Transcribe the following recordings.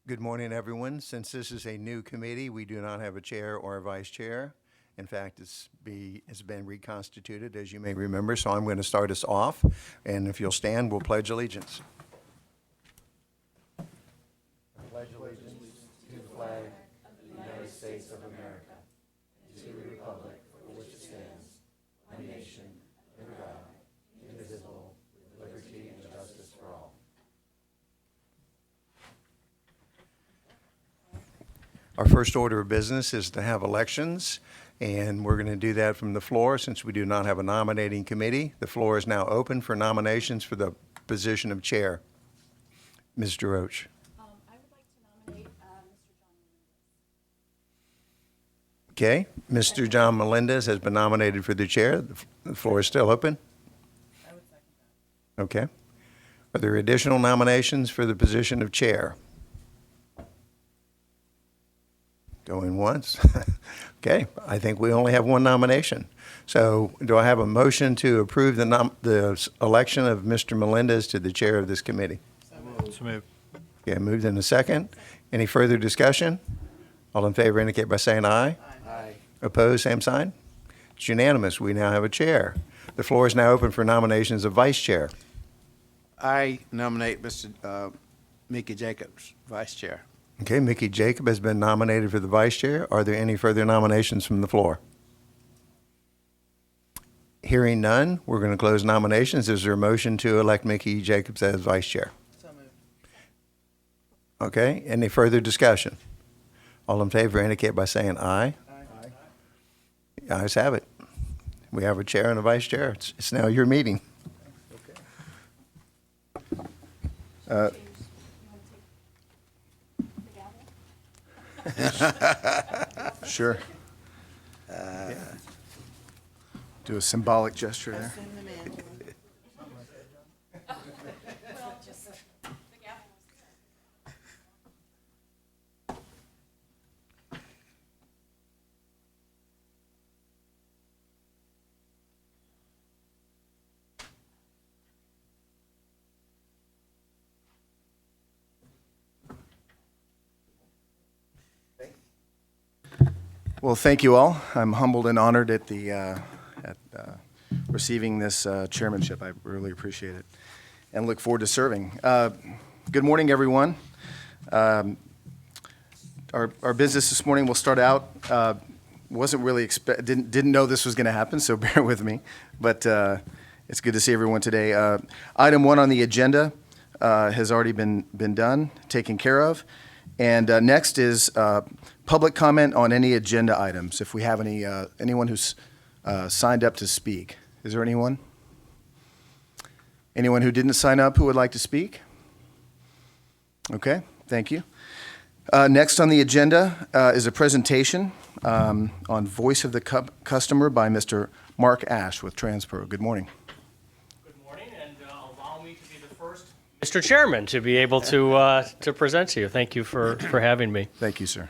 Good morning, everyone. Since this is a new committee, we do not have a chair or a vice chair. In fact, it's been reconstituted, as you may remember, so I'm going to start us off. And if you'll stand, we'll pledge allegiance. I pledge allegiance to the flag of the United States of America, to the republic for which it stands, one nation, under God, indivisible, with liberty and justice for all. Our first order of business is to have elections, and we're going to do that from the floor since we do not have a nominating committee. The floor is now open for nominations for the position of chair. Mr. Roach. I would like to nominate Mr. John. Okay, Mr. John Melendez has been nominated for the chair. The floor is still open. I would second that. Okay. Are there additional nominations for the position of chair? Going once. Okay, I think we only have one nomination. So do I have a motion to approve the election of Mr. Melendez to the chair of this committee? So moved. Okay, moved in a second. Any further discussion? All in favor indicate by saying aye. Aye. Opposed, same sign. It's unanimous. We now have a chair. The floor is now open for nominations of vice chair. I nominate Mr. Mickey Jacobs, Vice Chair. Okay, Mickey Jacob has been nominated for the vice chair. Are there any further nominations from the floor? Hearing none, we're going to close nominations. Is there a motion to elect Mickey Jacobs as vice chair? So moved. Okay, any further discussion? All in favor indicate by saying aye. Aye. The ayes have it. We have a chair and a vice chair. It's now your meeting. Sure. Do a symbolic gesture there. Well, thank you all. I'm humbled and honored at receiving this chairmanship. I really appreciate it and look forward to serving. Good morning, everyone. Our business this morning will start out. Wasn't really didn't know this was going to happen, so bear with me. But it's good to see everyone today. Item 1 on the agenda has already been done, taken care of, and next is public comment on any agenda items. If we have anyone who's signed up to speak. Is there anyone? Anyone who didn't sign up who would like to speak? Okay, thank you. Next on the agenda is a presentation on Voice of the Customer by Mr. Mark Ash with Transpro. Good morning. Good morning, and allow me to be the first Mr. Chairman to be able to present to you. Thank you for having me. Thank you, sir.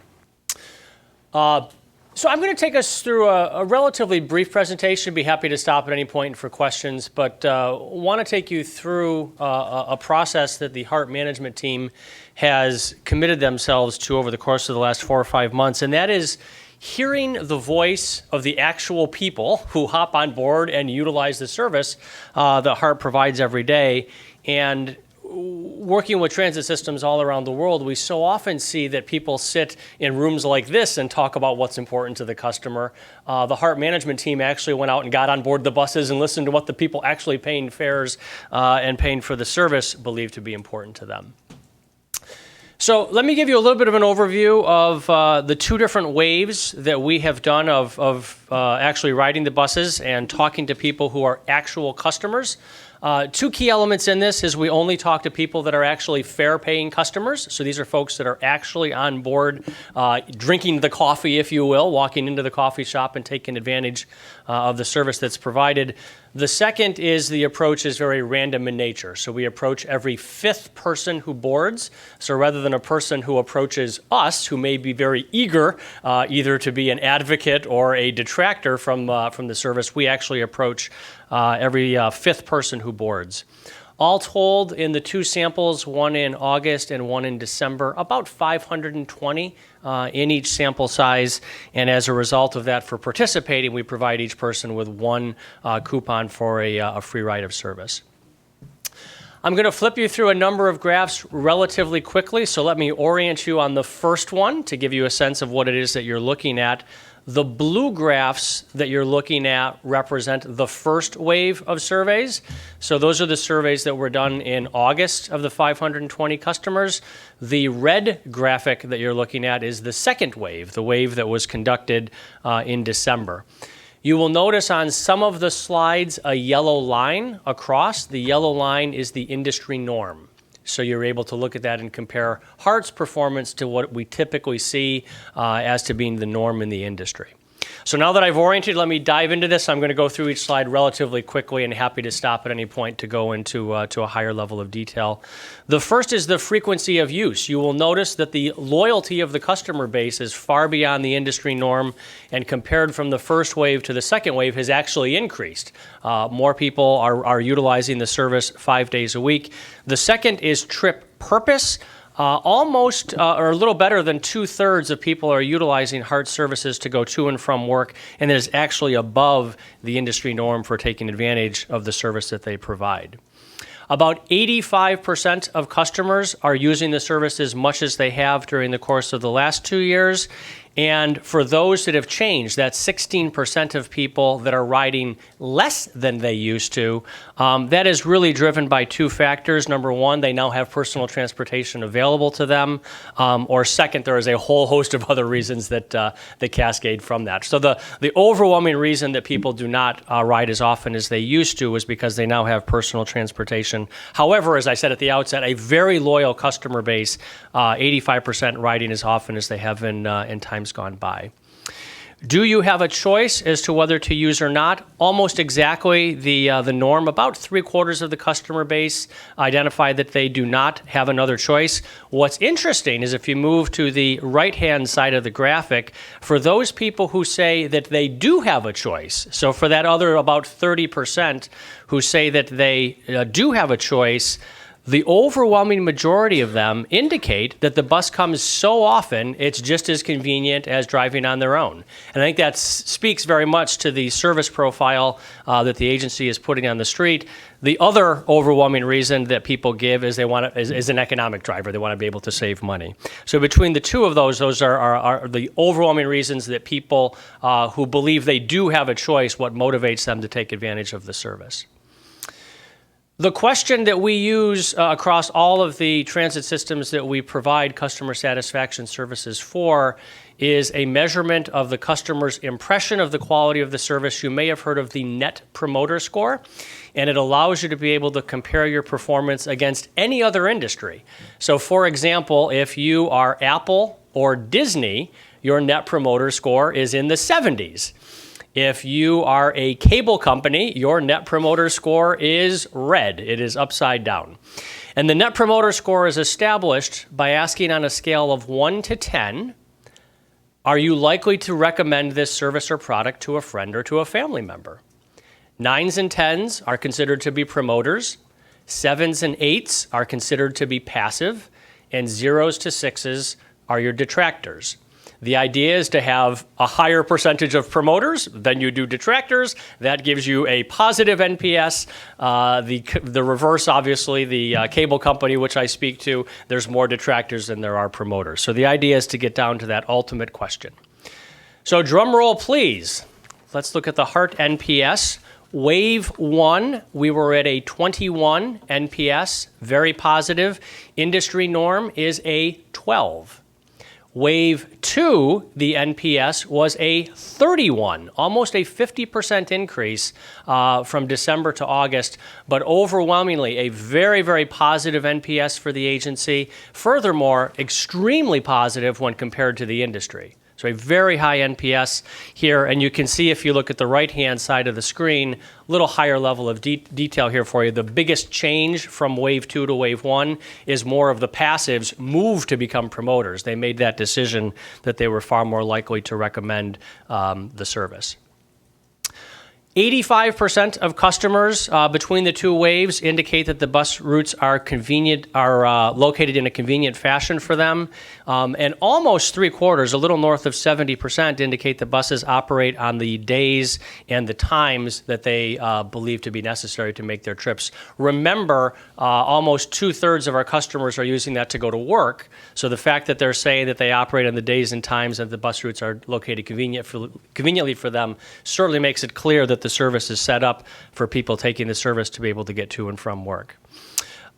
So I'm going to take us through a relatively brief presentation. Be happy to stop at any point for questions, but want to take you through a process that the HART management team has committed themselves to over the course of the last 4 or 5 months, and that is hearing the voice of the actual people who hop on board and utilize the service that HART provides every day. And working with transit systems all around the world, we so often see that people sit in rooms like this and talk about what's important to the customer. The HART management team actually went out and got on board the buses and listened to what the people actually paying fares and paying for the service believe to be important to them. So let me give you a little bit of an overview of the 2 different waves that we have done of actually riding the buses and talking to people who are actual customers. 2 key elements in this is we only talk to people that are actually fare-paying customers. So these are folks that are actually on board, drinking the coffee, if you will, walking into the coffee shop and taking advantage of the service that's provided. The second is the approach is very random in nature. So we approach every 5th person who boards. So rather than a person who approaches us, who may be very eager either to be an advocate or a detractor from the service, we actually approach every 5th person who boards. All told, in the two samples, one in August and one in December, about 520 in each sample size. And as a result of that, for participating, we provide each person with one coupon for a free ride of service. I'm going to flip you through a number of graphs relatively quickly, so let me orient you on the first one to give you a sense of what it is that you're looking at. The blue graphs that you're looking at represent the first wave of surveys. So those are the surveys that were done in August of the 520 customers. The red graphic that you're looking at is the second wave, the wave that was conducted in December. You will notice on some of the slides a yellow line across. The yellow line is the industry norm. So you're able to look at that and compare HART's performance to what we typically see as to being the norm in the industry. So now that I've oriented, let me dive into this. I'm going to go through each slide relatively quickly and happy to stop at any point to go into to a higher level of detail. The first is the frequency of use. You will notice that the loyalty of the customer base is far beyond the industry norm, and compared from the first wave to the second wave has actually increased. More people are utilizing the service 5 days a week. The second is trip purpose. Almost, or a little better than 2/3 of people are utilizing HART services to go to and from work, and it is actually above the industry norm for taking advantage of the service that they provide. About 85% of customers are using the service as much as they have during the course of the last 2 years. And for those that have changed, that's 16% of people that are riding less than they used to. That is really driven by two factors. Number one, they now have personal transportation available to them. Or second, there is a whole host of other reasons that cascade from that. So the overwhelming reason that people do not ride as often as they used to is because they now have personal transportation. However, as I said at the outset, a very loyal customer base, 85% riding as often as they have in times gone by. Do you have a choice as to whether to use or not? Almost exactly the norm. About 3/4 of the customer base identify that they do not have another choice. What's interesting is if you move to the right-hand side of the graphic, for those people who say that they do have a choice, so for that other about 30% who say that they do have a choice, the overwhelming majority of them indicate that the bus comes so often it's just as convenient as driving on their own. And I think that speaks very much to the service profile that the agency is putting on the street. The other overwhelming reason that people give is they want is an economic driver. They want to be able to save money. So between the two of those are the overwhelming reasons that people who believe they do have a choice, what motivates them to take advantage of the service. The question that we use across all of the transit systems that we provide customer satisfaction services for is a measurement of the customer's impression of the quality of the service. You may have heard of the Net Promoter Score, and it allows you to be able to compare your performance against any other industry. So, for example, if you are Apple or Disney, your Net Promoter Score is in the 70s. If you are a cable company, your Net Promoter Score is red. It is upside down. And the Net Promoter Score is established by asking on a scale of 1 to 10, are you likely to recommend this service or product to a friend or to a family member? 9s and 10s are considered to be promoters. 7s and 8s are considered to be passive. And 0s to 6s are your detractors. The idea is to have a higher percentage of promoters than you do detractors. That gives you a positive NPS. The reverse, obviously, the cable company, which I speak to, there's more detractors than there are promoters. So the idea is to get down to that ultimate question. So drum roll, please. Let's look at the HART NPS. Wave 1, we were at a 21 NPS, very positive. Industry norm is a 12. Wave 2, the NPS, was a 31, almost a 50% increase from December to August, but overwhelmingly a very, very positive NPS for the agency. Furthermore, extremely positive when compared to the industry. So a very high NPS here, and you can see if you look at the right-hand side of the screen, a little higher level of detail here for you. The biggest change from Wave 2 to Wave 1 is more of the passives move to become promoters. They made that decision that they were far more likely to recommend the service. 85% of customers between the two waves indicate that the bus routes are convenient, are located in a convenient fashion for them, and almost 3/4, a little north of 70%, indicate that buses operate on the days and the times that they believe to be necessary to make their trips. Remember, almost 2/3 of our customers are using that to go to work, so the fact that they're saying that they operate on the days and times that the bus routes are located conveniently for them certainly makes it clear that the service is set up for people taking the service to be able to get to and from work.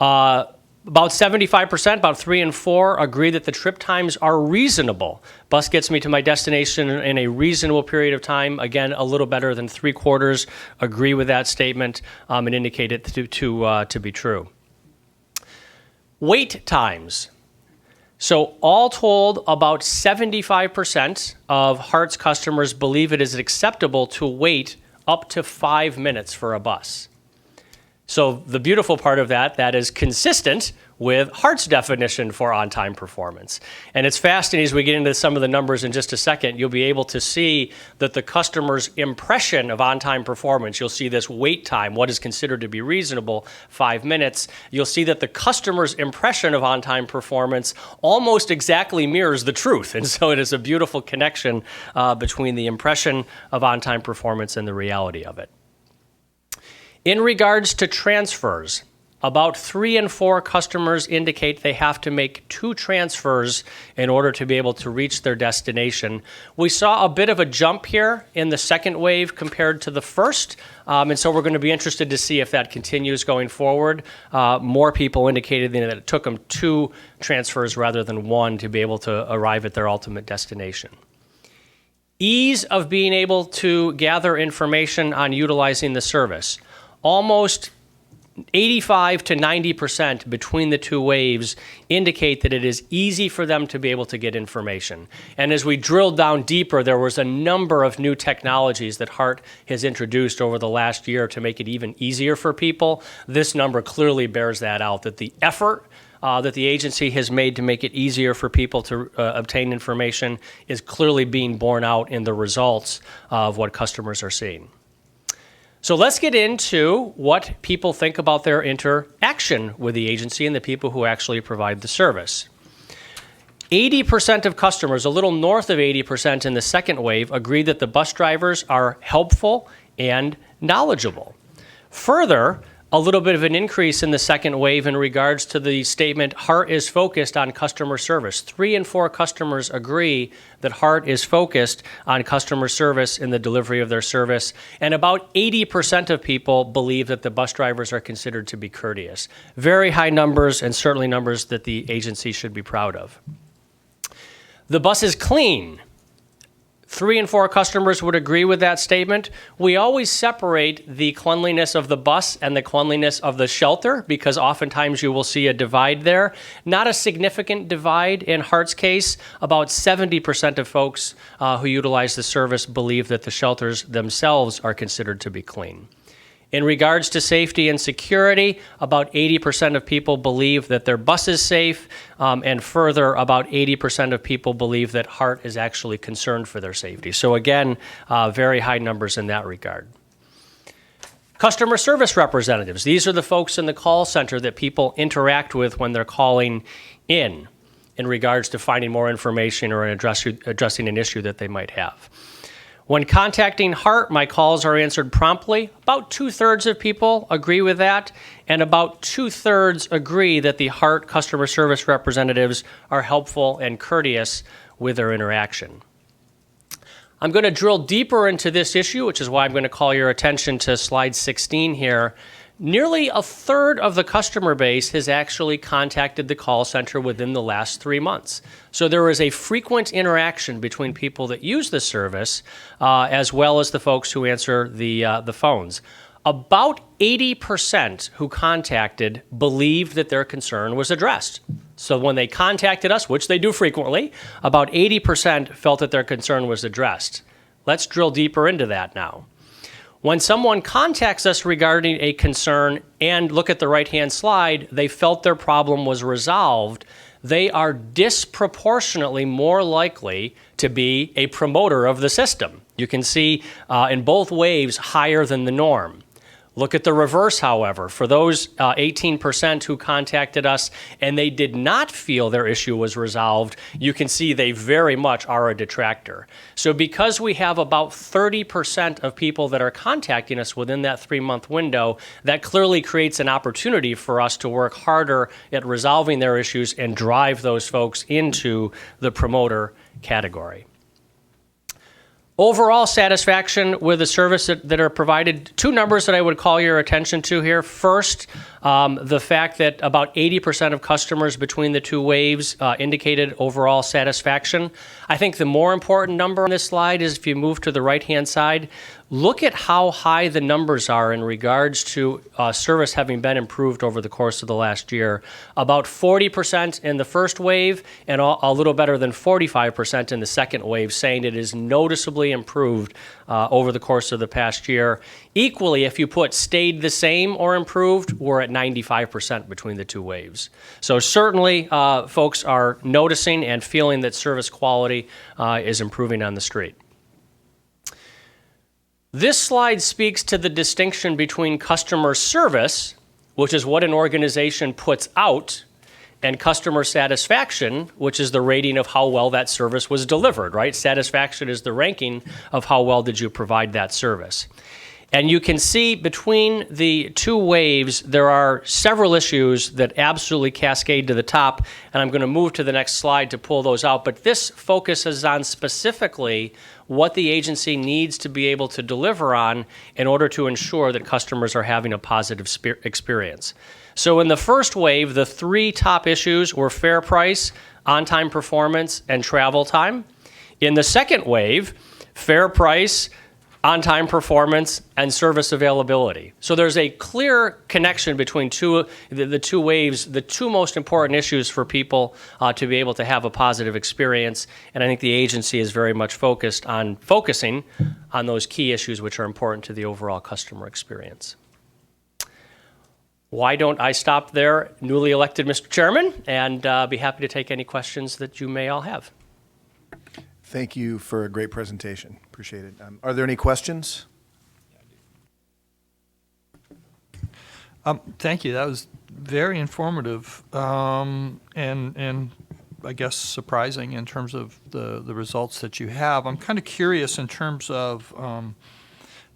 About 75%, about 3 in 4, agree that the trip times are reasonable. Bus gets me to my destination in a reasonable period of time. Again, a little better than 3/4 agree with that statement and indicate it to be true. Wait times. So all told, about 75% of HART's customers believe it is acceptable to wait up to 5 minutes for a bus. So the beautiful part of that is consistent with HART's definition for on-time performance. And it's fascinating as we get into some of the numbers in just a second, you'll be able to see that the customer's impression of on-time performance, you'll see this wait time, what is considered to be reasonable, 5 minutes. You'll see that the customer's impression of on-time performance almost exactly mirrors the truth. And so it is a beautiful connection between the impression of on-time performance and the reality of it. In regards to transfers, about 3 in 4 customers indicate they have to make 2 transfers in order to be able to reach their destination. We saw a bit of a jump here in the second wave compared to the first, and so we're going to be interested to see if that continues going forward. More people indicated that it took them 2 transfers rather than 1 to be able to arrive at their ultimate destination. Ease of being able to gather information on utilizing the service. Almost 85 to 90% between the two waves indicate that it is easy for them to be able to get information. And as we drilled down deeper, there was a number of new technologies that HART has introduced over the last year to make it even easier for people. This number clearly bears that out, that the effort that the agency has made to make it easier for people to obtain information is clearly being borne out in the results of what customers are seeing. So let's get into what people think about their interaction with the agency and the people who actually provide the service. 80% of customers, a little north of 80% in the second wave, agree that the bus drivers are helpful and knowledgeable. Further, a little bit of an increase in the second wave in regards to the statement, HART is focused on customer service. 3 in 4 customers agree that HART is focused on customer service in the delivery of their service. And about 80% of people believe that the bus drivers are considered to be courteous. Very high numbers, and certainly numbers that the agency should be proud of. The bus is clean. 3 in 4 customers would agree with that statement. We always separate the cleanliness of the bus and the cleanliness of the shelter because oftentimes you will see a divide there. Not a significant divide in HART's case. About 70% of folks who utilize the service believe that the shelters themselves are considered to be clean. In regards to safety and security, about 80% of people believe that their bus is safe, and further, about 80% of people believe that HART is actually concerned for their safety. So again, very high numbers in that regard. Customer service representatives. These are the folks in the call center that people interact with when they're calling in regards to finding more information or addressing an issue that they might have. When contacting HART, my calls are answered promptly. About 2/3 of people agree with that, and about 2/3 agree that the HART customer service representatives are helpful and courteous with their interaction. I'm going to drill deeper into this issue, which is why I'm going to call your attention to slide 16 here. Nearly 1/3 of the customer base has actually contacted the call center within the last 3 months. So there is a frequent interaction between people that use the service as well as the folks who answer the phones. About 80% who contacted believed that their concern was addressed. So when they contacted us, which they do frequently, about 80% felt that their concern was addressed. Let's drill deeper into that now. When someone contacts us regarding a concern and look at the right-hand slide, they felt their problem was resolved, they are disproportionately more likely to be a promoter of the system. You can see in both waves higher than the norm. Look at the reverse, however. For those 18% who contacted us and they did not feel their issue was resolved, you can see they very much are a detractor. So because we have about 30% of people that are contacting us within that 3-month window, that clearly creates an opportunity for us to work harder at resolving their issues and drive those folks into the promoter category. Overall satisfaction with the service that are provided, 2 numbers that I would call your attention to here. First, the fact that about 80% of customers between the 2 waves indicated overall satisfaction. I think the more important number on this slide is if you move to the right-hand side, look at how high the numbers are in regards to service having been improved over the course of the last year. About 40% in the first wave and a little better than 45% in the second wave, saying it is noticeably improved over the course of the past year. Equally, if you put stayed the same or improved, we're at 95% between the 2 waves. So certainly folks are noticing and feeling that service quality is improving on the street. This slide speaks to the distinction between customer service, which is what an organization puts out, and customer satisfaction, which is the rating of how well that service was delivered, right? Satisfaction is the ranking of how well did you provide that service. And you can see between the 2 waves, there are several issues that absolutely cascade to the top, and I'm going to move to the next slide to pull those out. But this focuses on specifically what the agency needs to be able to deliver on in order to ensure that customers are having a positive experience. So in the first wave, the 3 top issues were fair price, on-time performance, and travel time. In the second wave, fair price, on-time performance, and service availability. So there's a clear connection between the 2 waves, the 2 most important issues for people to be able to have a positive experience. And I think the agency is very much focusing on those key issues which are important to the overall customer experience. Why don't I stop there, newly elected Mr. Chairman, and be happy to take any questions that you may all have. Thank you for a great presentation. Appreciate it. Are there any questions? Thank you. That was very informative and I guess surprising in terms of the results that you have. I'm kind of curious in terms of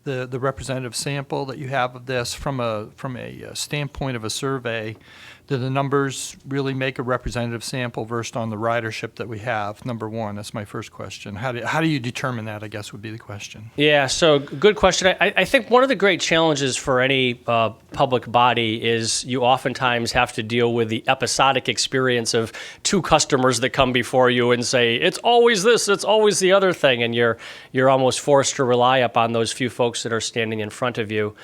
the representative sample that you have of this from a standpoint of a survey. Do the numbers really make a representative sample versed on the ridership that we have? Number one, that's my first question. How do you determine that, I guess, would be the question. Yeah, so good question. I think one of the great challenges for any public body is you oftentimes have to deal with the episodic experience of 2 customers that come before you and say, it's always this, it's always the other thing, and you're almost forced to rely upon those few folks that are standing in front of you.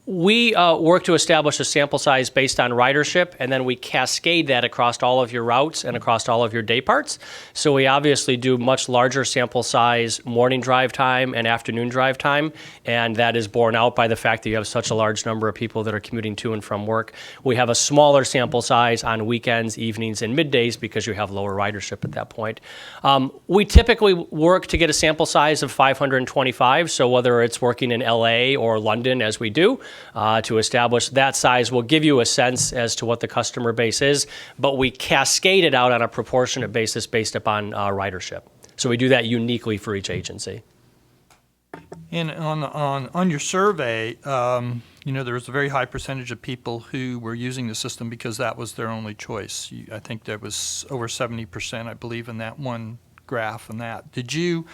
We work to establish a sample size based on ridership, and then we cascade that across all of your routes and across all of your day parts. So we obviously do much larger sample size morning drive time and afternoon drive time, and that is borne out by the fact that you have such a large number of people that are commuting to and from work. We have a smaller sample size on weekends, evenings, and middays because you have lower ridership at that point. We typically work to get a sample size of 525, so whether it's working in LA or London as we do, to establish that size will give you a sense as to what the customer base is, but we cascade it out on a proportionate basis based upon ridership. So we do that uniquely for each agency. And on your survey, there was a very high percentage of people who were using the system because that was their only choice. I think there was over 70%, I believe, in that one graph and that. Did you,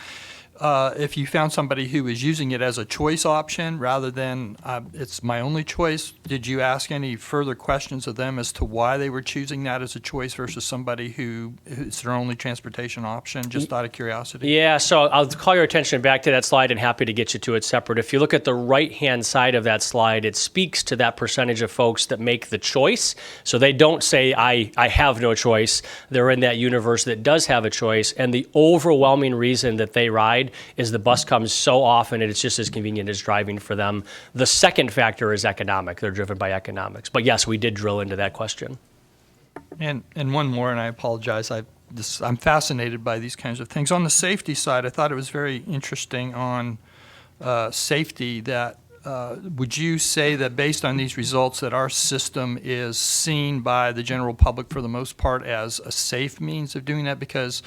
if you found somebody who was using it as a choice option rather than it's my only choice, did you ask any further questions of them as to why they were choosing that as a choice versus somebody who it's their only transportation option, just out of curiosity? Yeah, so I'll call your attention back to that slide and happy to get you to it separate. If you look at the right-hand side of that slide, it speaks to that percentage of folks that make the choice. So they don't say, I have no choice. They're in that universe that does have a choice, and the overwhelming reason that they ride is the bus comes so often and it's just as convenient as driving for them. The second factor is economic. They're driven by economics. But yes, we did drill into that question. And one more, and I apologize, I I'm fascinated by these kinds of things. On the safety side, I thought it was very interesting on safety that would you say that based on these results that our system is seen by the general public for the most part as a safe means of doing that? Because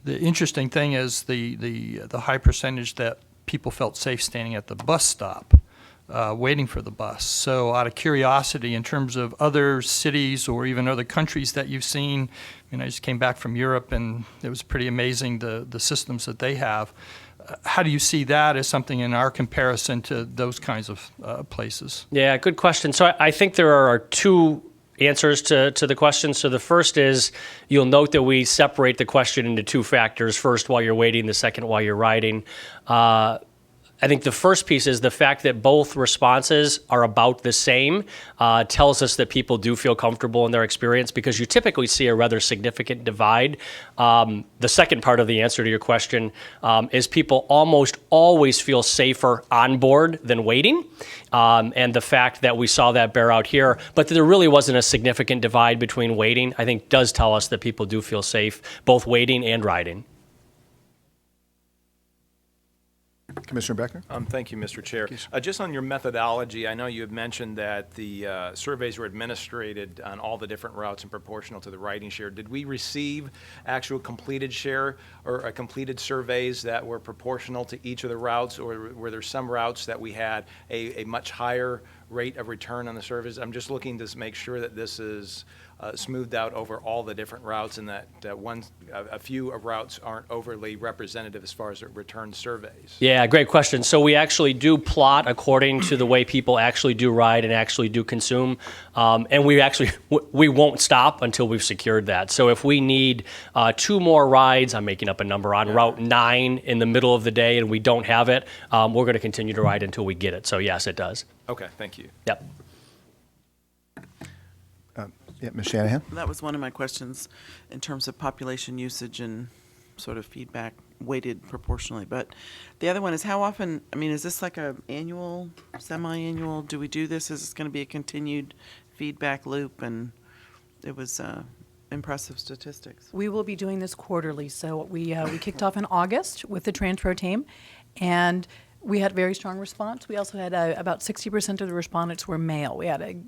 the interesting thing is the high percentage that people felt safe standing at the bus stop, waiting for the bus. So out of curiosity, in terms of other cities or even other countries that you've seen, I just came back from Europe and it was pretty amazing the systems that they have. How do you see that as something in our comparison to those kinds of places? Yeah, good question. So I think there are two answers to the question. So the first is, you'll note that we separate the question into two factors. First, while you're waiting, the second, while you're riding. I think the first piece is the fact that both responses are about the same tells us that people do feel comfortable in their experience, because you typically see a rather significant divide. The second part of the answer to your question is people almost always feel safer on board than waiting. And the fact that we saw that bear out here, but there really wasn't a significant divide between waiting, I think does tell us that people do feel safe both waiting and riding. Commissioner Beckner? Thank you, Mr. Chair. Just on your methodology, I know you had mentioned that the surveys were administrated on all the different routes and proportional to the riding share. Did we receive actual completed share or completed surveys that were proportional to each of the routes, or were there some routes that we had a much higher rate of return on the surveys? I'm just looking to make sure that this is smoothed out over all the different routes, and that a few routes aren't overly representative as far as return surveys. Yeah, great question. So we actually do plot according to the way people actually do ride and actually do consume, and we won't stop until we've secured that. So if we need 2 more rides, I'm making up a number, on Route 9 in the middle of the day and we don't have it, we're going to continue to ride until we get it. So yes, it does. Okay, thank you. Yep. Yeah, Ms. Shanahan? That was one of my questions in terms of population usage and sort of feedback weighted proportionally. But the other one is, how often, is this like a annual, semi-annual? Do we do this? Is this going to be a continued feedback loop? And it was impressive statistics. We will be doing this quarterly. So we kicked off in August with the Transpro team, and we had very strong response. We also had about 60% of the respondents were male. We had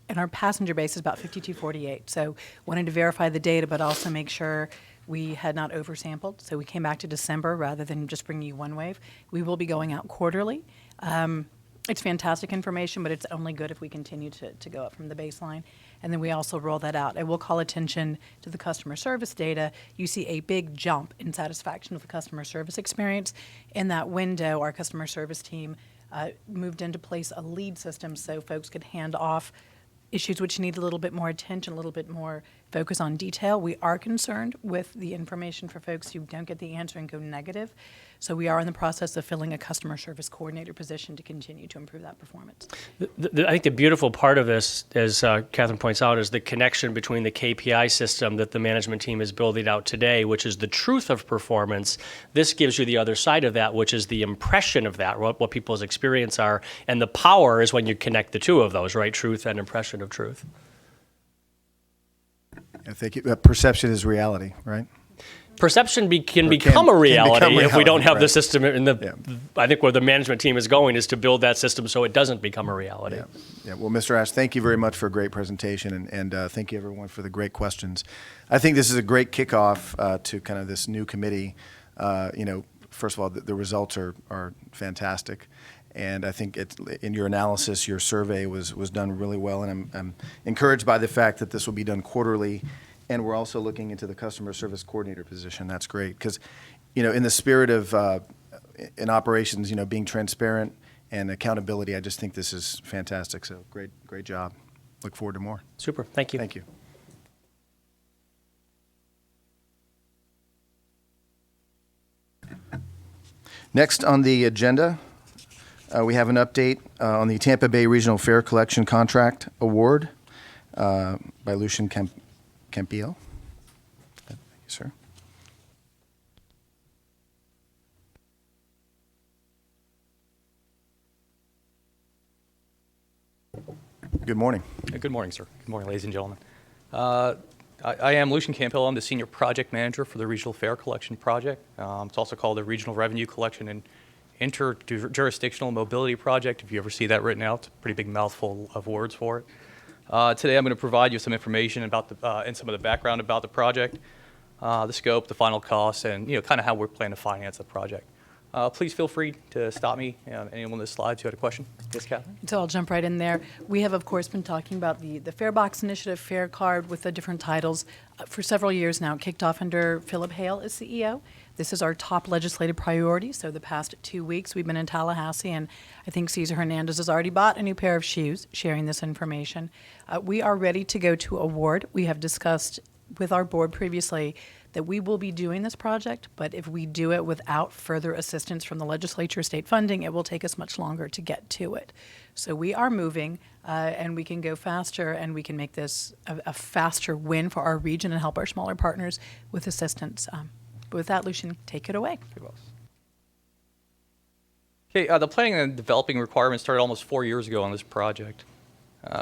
and our passenger base is about 5248. So wanted to verify the data, but also make sure we had not oversampled. So we came back to December rather than just bringing you one wave. We will be going out quarterly. It's fantastic information, but it's only good if we continue to go up from the baseline. And then we also roll that out. I will call attention to the customer service data. You see a big jump in satisfaction with the customer service experience. In that window, our customer service team moved into place a lead system so folks could hand off issues which need a little bit more attention, a little bit more focus on detail. We are concerned with the information for folks who don't get the answer and go negative. So we are in the process of filling a customer service coordinator position to continue to improve that performance. I think the beautiful part of this, as Catherine points out, is the connection between the KPI system that the management team is building out today, which is the truth of performance. This gives you the other side of that, which is the impression of that, what people's experience are. And the power is when you connect the two of those, right? Truth and impression of truth. I think perception is reality, right? Perception can Or become a reality if we don't have the right. system. I think where the management team is going is to build that system so it doesn't become a reality. Yeah. Well, Mr. Ash, thank you very much for a great presentation, and thank you everyone for the great questions. I think this is a great kickoff to kind of this new committee. First of all, the results are fantastic. And I think in your analysis, your survey was done really well, and I'm encouraged by the fact that this will be done quarterly, and we're also looking into the customer service coordinator position. That's great, because, in the spirit of in operations, being transparent and accountability, I just think this is fantastic. So great job. Look forward to more. Super. Thank you. Thank you. Next on the agenda, we have an update on the Tampa Bay Regional Fair Collection Contract Award by Lucian Campillo. Thank you, sir. Good morning. Good morning, sir. Good morning, ladies and gentlemen. I am Lucian Campbell. I'm the Senior Project Manager for the Regional Fare Collection Project. It's also called the Regional Revenue Collection and Interjurisdictional Mobility Project. If you ever see that written out, it's a pretty big mouthful of words for it. Today I'm going to provide you some information about and some of the background about the project, the scope, the final costs, and kind of how we're planning to finance the project. Please feel free to stop me. Anyone on this slide who had a question? Yes, Catherine? So I'll jump right in there. We have, of course, been talking about the Fare Box Initiative, Fare Card with the different titles for several years now. It kicked off under Philip Hale as CEO. This is our top legislative priority. So the past 2 weeks, we've been in Tallahassee, and I think Cesar Hernandez has already bought a new pair of shoes, sharing this information. We are ready to go to award. We have discussed with our board previously that we will be doing this project, but if we do it without further assistance from the legislature, state funding, it will take us much longer to get to it. So we are moving, and we can go faster, and we can make this a faster win for our region and help our smaller partners with assistance. But with that, Lucian, take it away. Okay, the planning and developing requirements started almost 4 years ago on this project.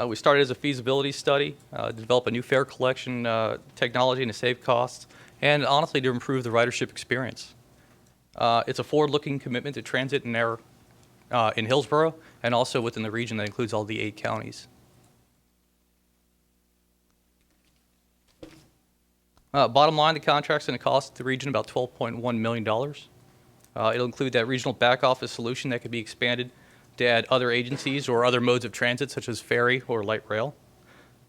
We started as a feasibility study to develop a new fare collection technology and to save costs, and honestly to improve the ridership experience. It's a forward-looking commitment to transit and air in Hillsborough and also within the region that includes all the 8 counties. Bottom line, the contract's going to cost the region about $12.1 million. It'll include that regional back office solution that could be expanded to add other agencies or other modes of transit such as ferry or light rail.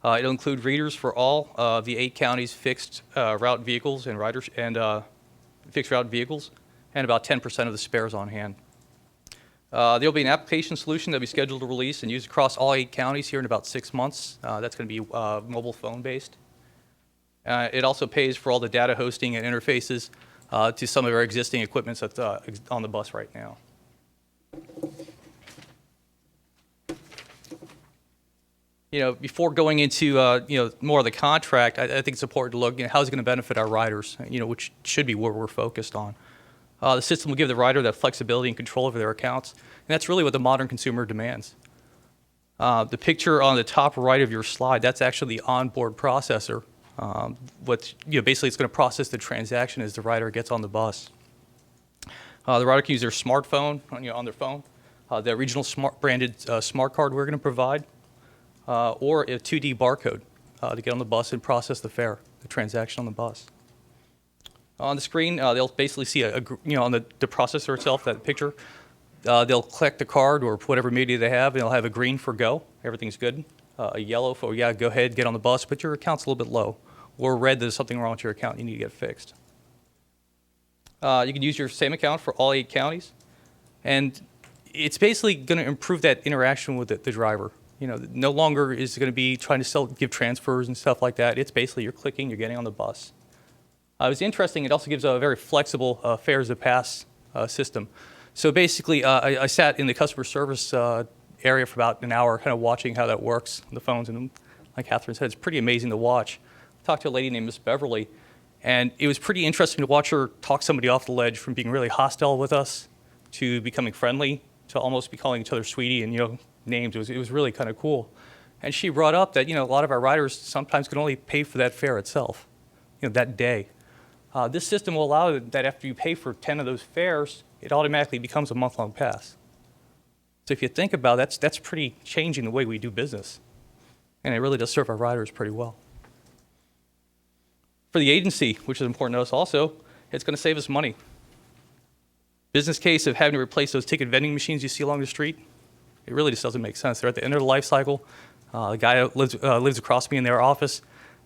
It'll include readers for all of the 8 counties' fixed route vehicles and fixed route vehicles, and about 10% of the spares on hand. There'll be an application solution that'll be scheduled to release and used across all 8 counties here in about 6 months. That's going to be mobile phone based. It also pays for all the data hosting and interfaces to some of our existing equipment that's on the bus right now. Before going into more of the contract, I think it's important to look, how is it going to benefit our riders, which should be what we're focused on. The system will give the rider that flexibility and control over their accounts, and that's really what the modern consumer demands. The picture on the top right of your slide, that's actually the onboard processor. Basically it's going to process the transaction as the rider gets on the bus. The rider can use their smartphone on their phone, the regional branded smart card we're going to provide, or a 2D barcode to get on the bus and process the fare, the transaction on the bus. On the screen, they'll basically see on the processor itself, that picture, they'll collect the card or whatever media they have, and they'll have a green for go, everything's good, a yellow for, yeah, go ahead, get on the bus, but your account's a little bit low, or red, there's something wrong with your account, you need to get fixed. You can use your same account for all 8 counties, and it's basically going to improve that interaction with the driver. No longer is it going to be trying to give transfers and stuff like that. It's basically you're clicking, you're getting on the bus. It was interesting. It also gives a very flexible fares to pass system. So basically, I sat in the customer service area for about an hour, kind of watching how that works on the phones. And like Catherine said, it's pretty amazing to watch. I talked to a lady named Miss Beverly, and it was pretty interesting to watch her talk somebody off the ledge from being really hostile with us to becoming friendly to almost be calling each other sweetie and names. It was really kind of cool. And she brought up that a lot of our riders sometimes can only pay for that fare itself, that day. This system will allow that after you pay for 10 of those fares, it automatically becomes a month-long pass. So if you think about it, that's pretty changing the way we do business. And it really does serve our riders pretty well. For the agency, which is important to us also, it's going to save us money. Business case of having to replace those ticket vending machines you see along the street, it really just doesn't make sense. They're at the end of the life cycle. The guy that lives across me in their office,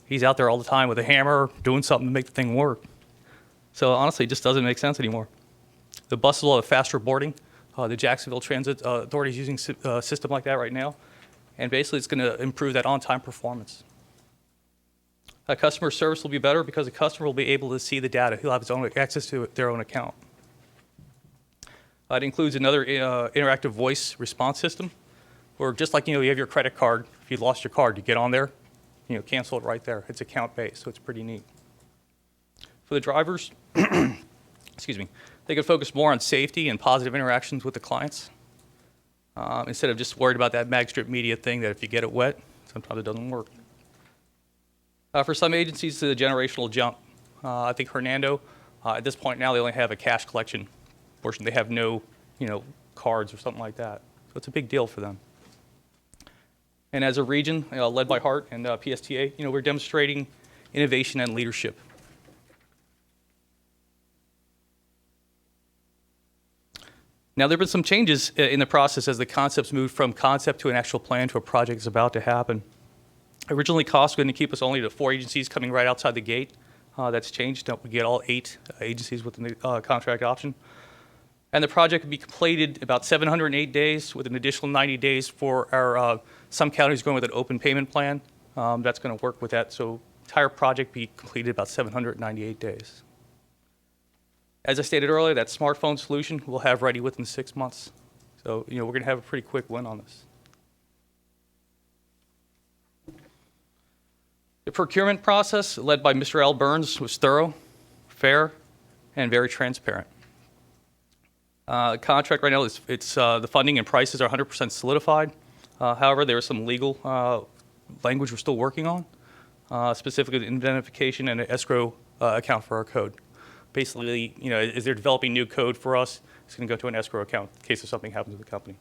he's out there all the time with a hammer doing something to make the thing work. So honestly, it just doesn't make sense anymore. The buses will have faster boarding. The Jacksonville Transit Authority is using a system like that right now. And basically, it's going to improve that on-time performance. Customer service will be better because the customer will be able to see the data. He'll have his own access to their own account. It includes another interactive voice response system, where just like you have your credit card. If you lost your card, you get on there, cancel it right there. It's account-based, so it's pretty neat. For the drivers, excuse me, they can focus more on safety and positive interactions with the clients instead of just worried about that mag strip media thing that if you get it wet, sometimes it doesn't work. For some agencies, it's a generational jump. I think Hernando, at this point now, they only have a cash collection portion. They have no, cards or something like that. So it's a big deal for them. And as a region, led by HART and PSTA, we're demonstrating innovation and leadership. Now, there have been some changes in the process as the concepts moved from concept to an actual plan to a project that's about to happen. Originally, costs were going to keep us only to 4 agencies coming right outside the gate. That's changed. We get all 8 agencies within the contract option. And the project will be completed about 708 days with an additional 90 days for our, some counties going with an open payment plan. That's going to work with that. So entire project be completed about 798 days. As I stated earlier, that smartphone solution we'll have ready within 6 months. So, we're going to have a pretty quick win on this. The procurement process, led by Mr. Al Burns, was thorough, fair, and very transparent. Contract right now, the funding and prices are 100% solidified. However, there is some legal language we're still working on, specifically the indemnification and an escrow account for our code. Basically, as they're developing new code for us, it's going to go to an escrow account in case if something happens to the company.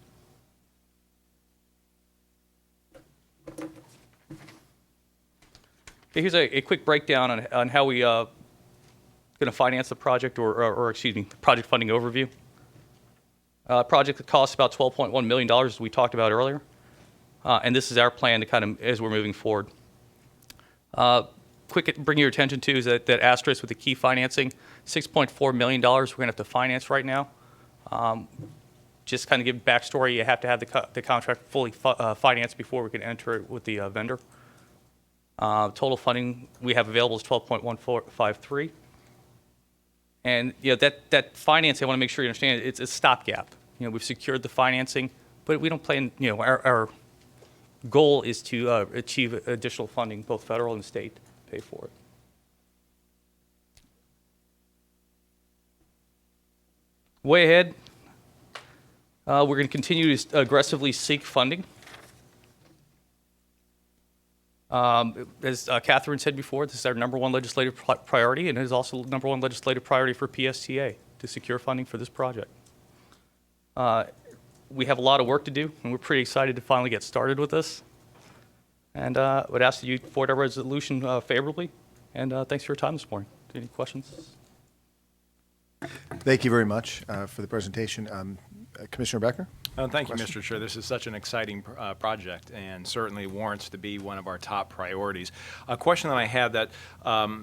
Okay, here's a quick breakdown on how we going to finance the project, or excuse me, project funding overview. Project that costs about $12.1 million, as we talked about earlier. And this is our plan to kind of, as we're moving forward. Quick, bring your attention to is that asterisk with the key financing, $6.4 million we're going to have to finance right now. Just kind of give backstory, you have to have the contract fully financed before we can enter it with the vendor. Total funding we have available is $12.153. And that finance, I want to make sure you understand, it's a stopgap. We've secured the financing, but we don't plan, our goal is to achieve additional funding, both federal and state, to pay for it. Way ahead, we're going to continue to aggressively seek funding. As Catherine said before, this is our #1 legislative priority, and it is also #1 legislative priority for PSTA to secure funding for this project. We have a lot of work to do, and we're pretty excited to finally get started with this. And would ask that you forward our resolution favorably. And thanks for your time this morning. Any questions? Thank you very much for the presentation. Commissioner Becker? Thank you, Mr. Chair. This is such an exciting project and certainly warrants to be one of our top priorities. A question that I had that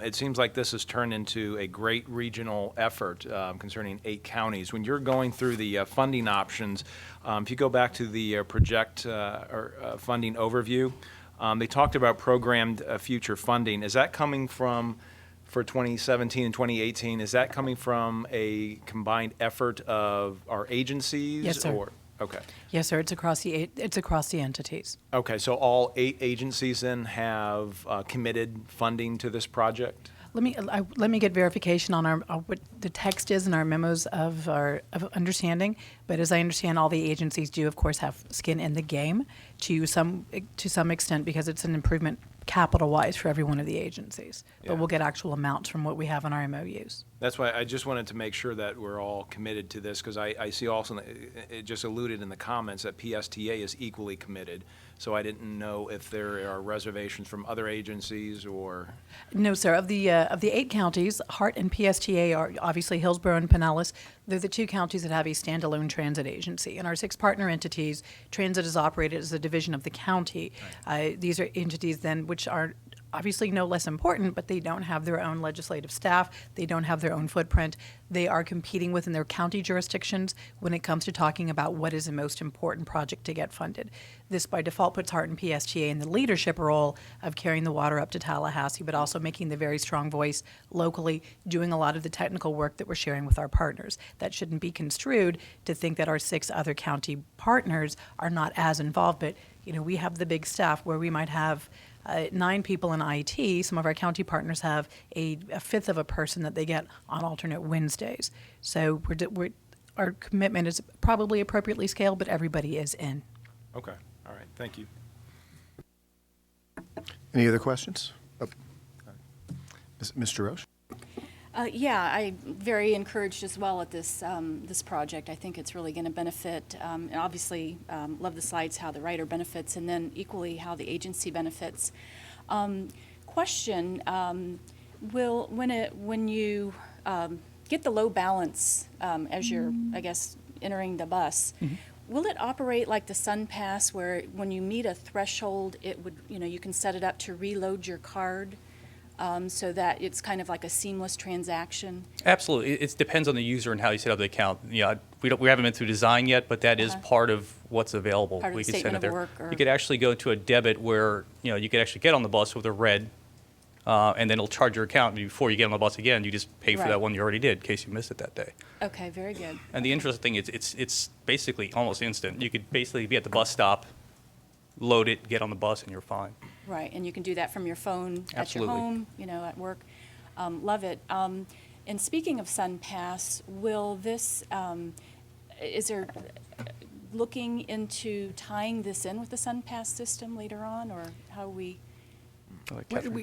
it seems like this has turned into a great regional effort concerning 8 counties. When you're going through the funding options, if you go back to the project or funding overview, they talked about programmed future funding. Is that coming from, for 2017 and 2018, is that coming from a combined effort of our agencies? Yes, sir. Or, okay. Yes, sir. It's across the entities. Okay, so all 8 agencies then have committed funding to this project? Let me get verification on what the text is in our memos of understanding. But as I understand, all the agencies do, of course, have skin in the game to some extent because it's an improvement capital-wise for every one of the agencies. Yeah. But we'll get actual amounts from what we have in our MOUs. That's why I just wanted to make sure that we're all committed to this, because I see also, it just alluded in the comments that PSTA is equally committed. So I didn't know if there are reservations from other agencies or... No, sir. Of the 8 counties, HART and PSTA are obviously Hillsborough and Pinellas. They're the 2 counties that have a standalone transit agency. In our 6 partner entities, transit is operated as a division of the county. Right. These are entities then which are obviously no less important, but they don't have their own legislative staff. They don't have their own footprint. They are competing within their county jurisdictions when it comes to talking about what is the most important project to get funded. This by default puts HART and PSTA in the leadership role of carrying the water up to Tallahassee, but also making the very strong voice locally, doing a lot of the technical work that we're sharing with our partners. That shouldn't be construed to think that our 6 other county partners are not as involved, but we have the big staff where we might have 9 people in IT. Some of our county partners have a fifth of a person that they get on alternate Wednesdays. So our commitment is probably appropriately scaled, but everybody is in. Okay, all right, thank you. Any other questions? Oh, Mr. Roche? Yeah, I'm very encouraged as well at this project. I think it's really going to benefit, and obviously, love the slides, how the writer benefits, and then equally how the agency benefits. Question, when you get the low balance as you're, I guess, entering the bus, will it operate like the SunPass where when you meet a threshold, it would, you can set it up to reload your card? So that it's kind of like a seamless transaction? Absolutely. It depends on the user and how you set up the account. We haven't been through design yet, but that is part of what's available. Part of the could send statement it of there. work or- You could actually go to a debit where, you could actually get on the bus with a red, and then it'll charge your account. Before you get on the bus again, you just pay for Right. that one you already did in case you missed it that day. Okay, very good. And the interesting thing is it's basically almost instant. You could basically be at the bus stop, load it, get on the bus, and you're fine. Right, and you can do that from your phone at your Absolutely. home, at work. Love it. And speaking of SunPass, will this, is there looking into tying this in with the SunPass system later on, or how we?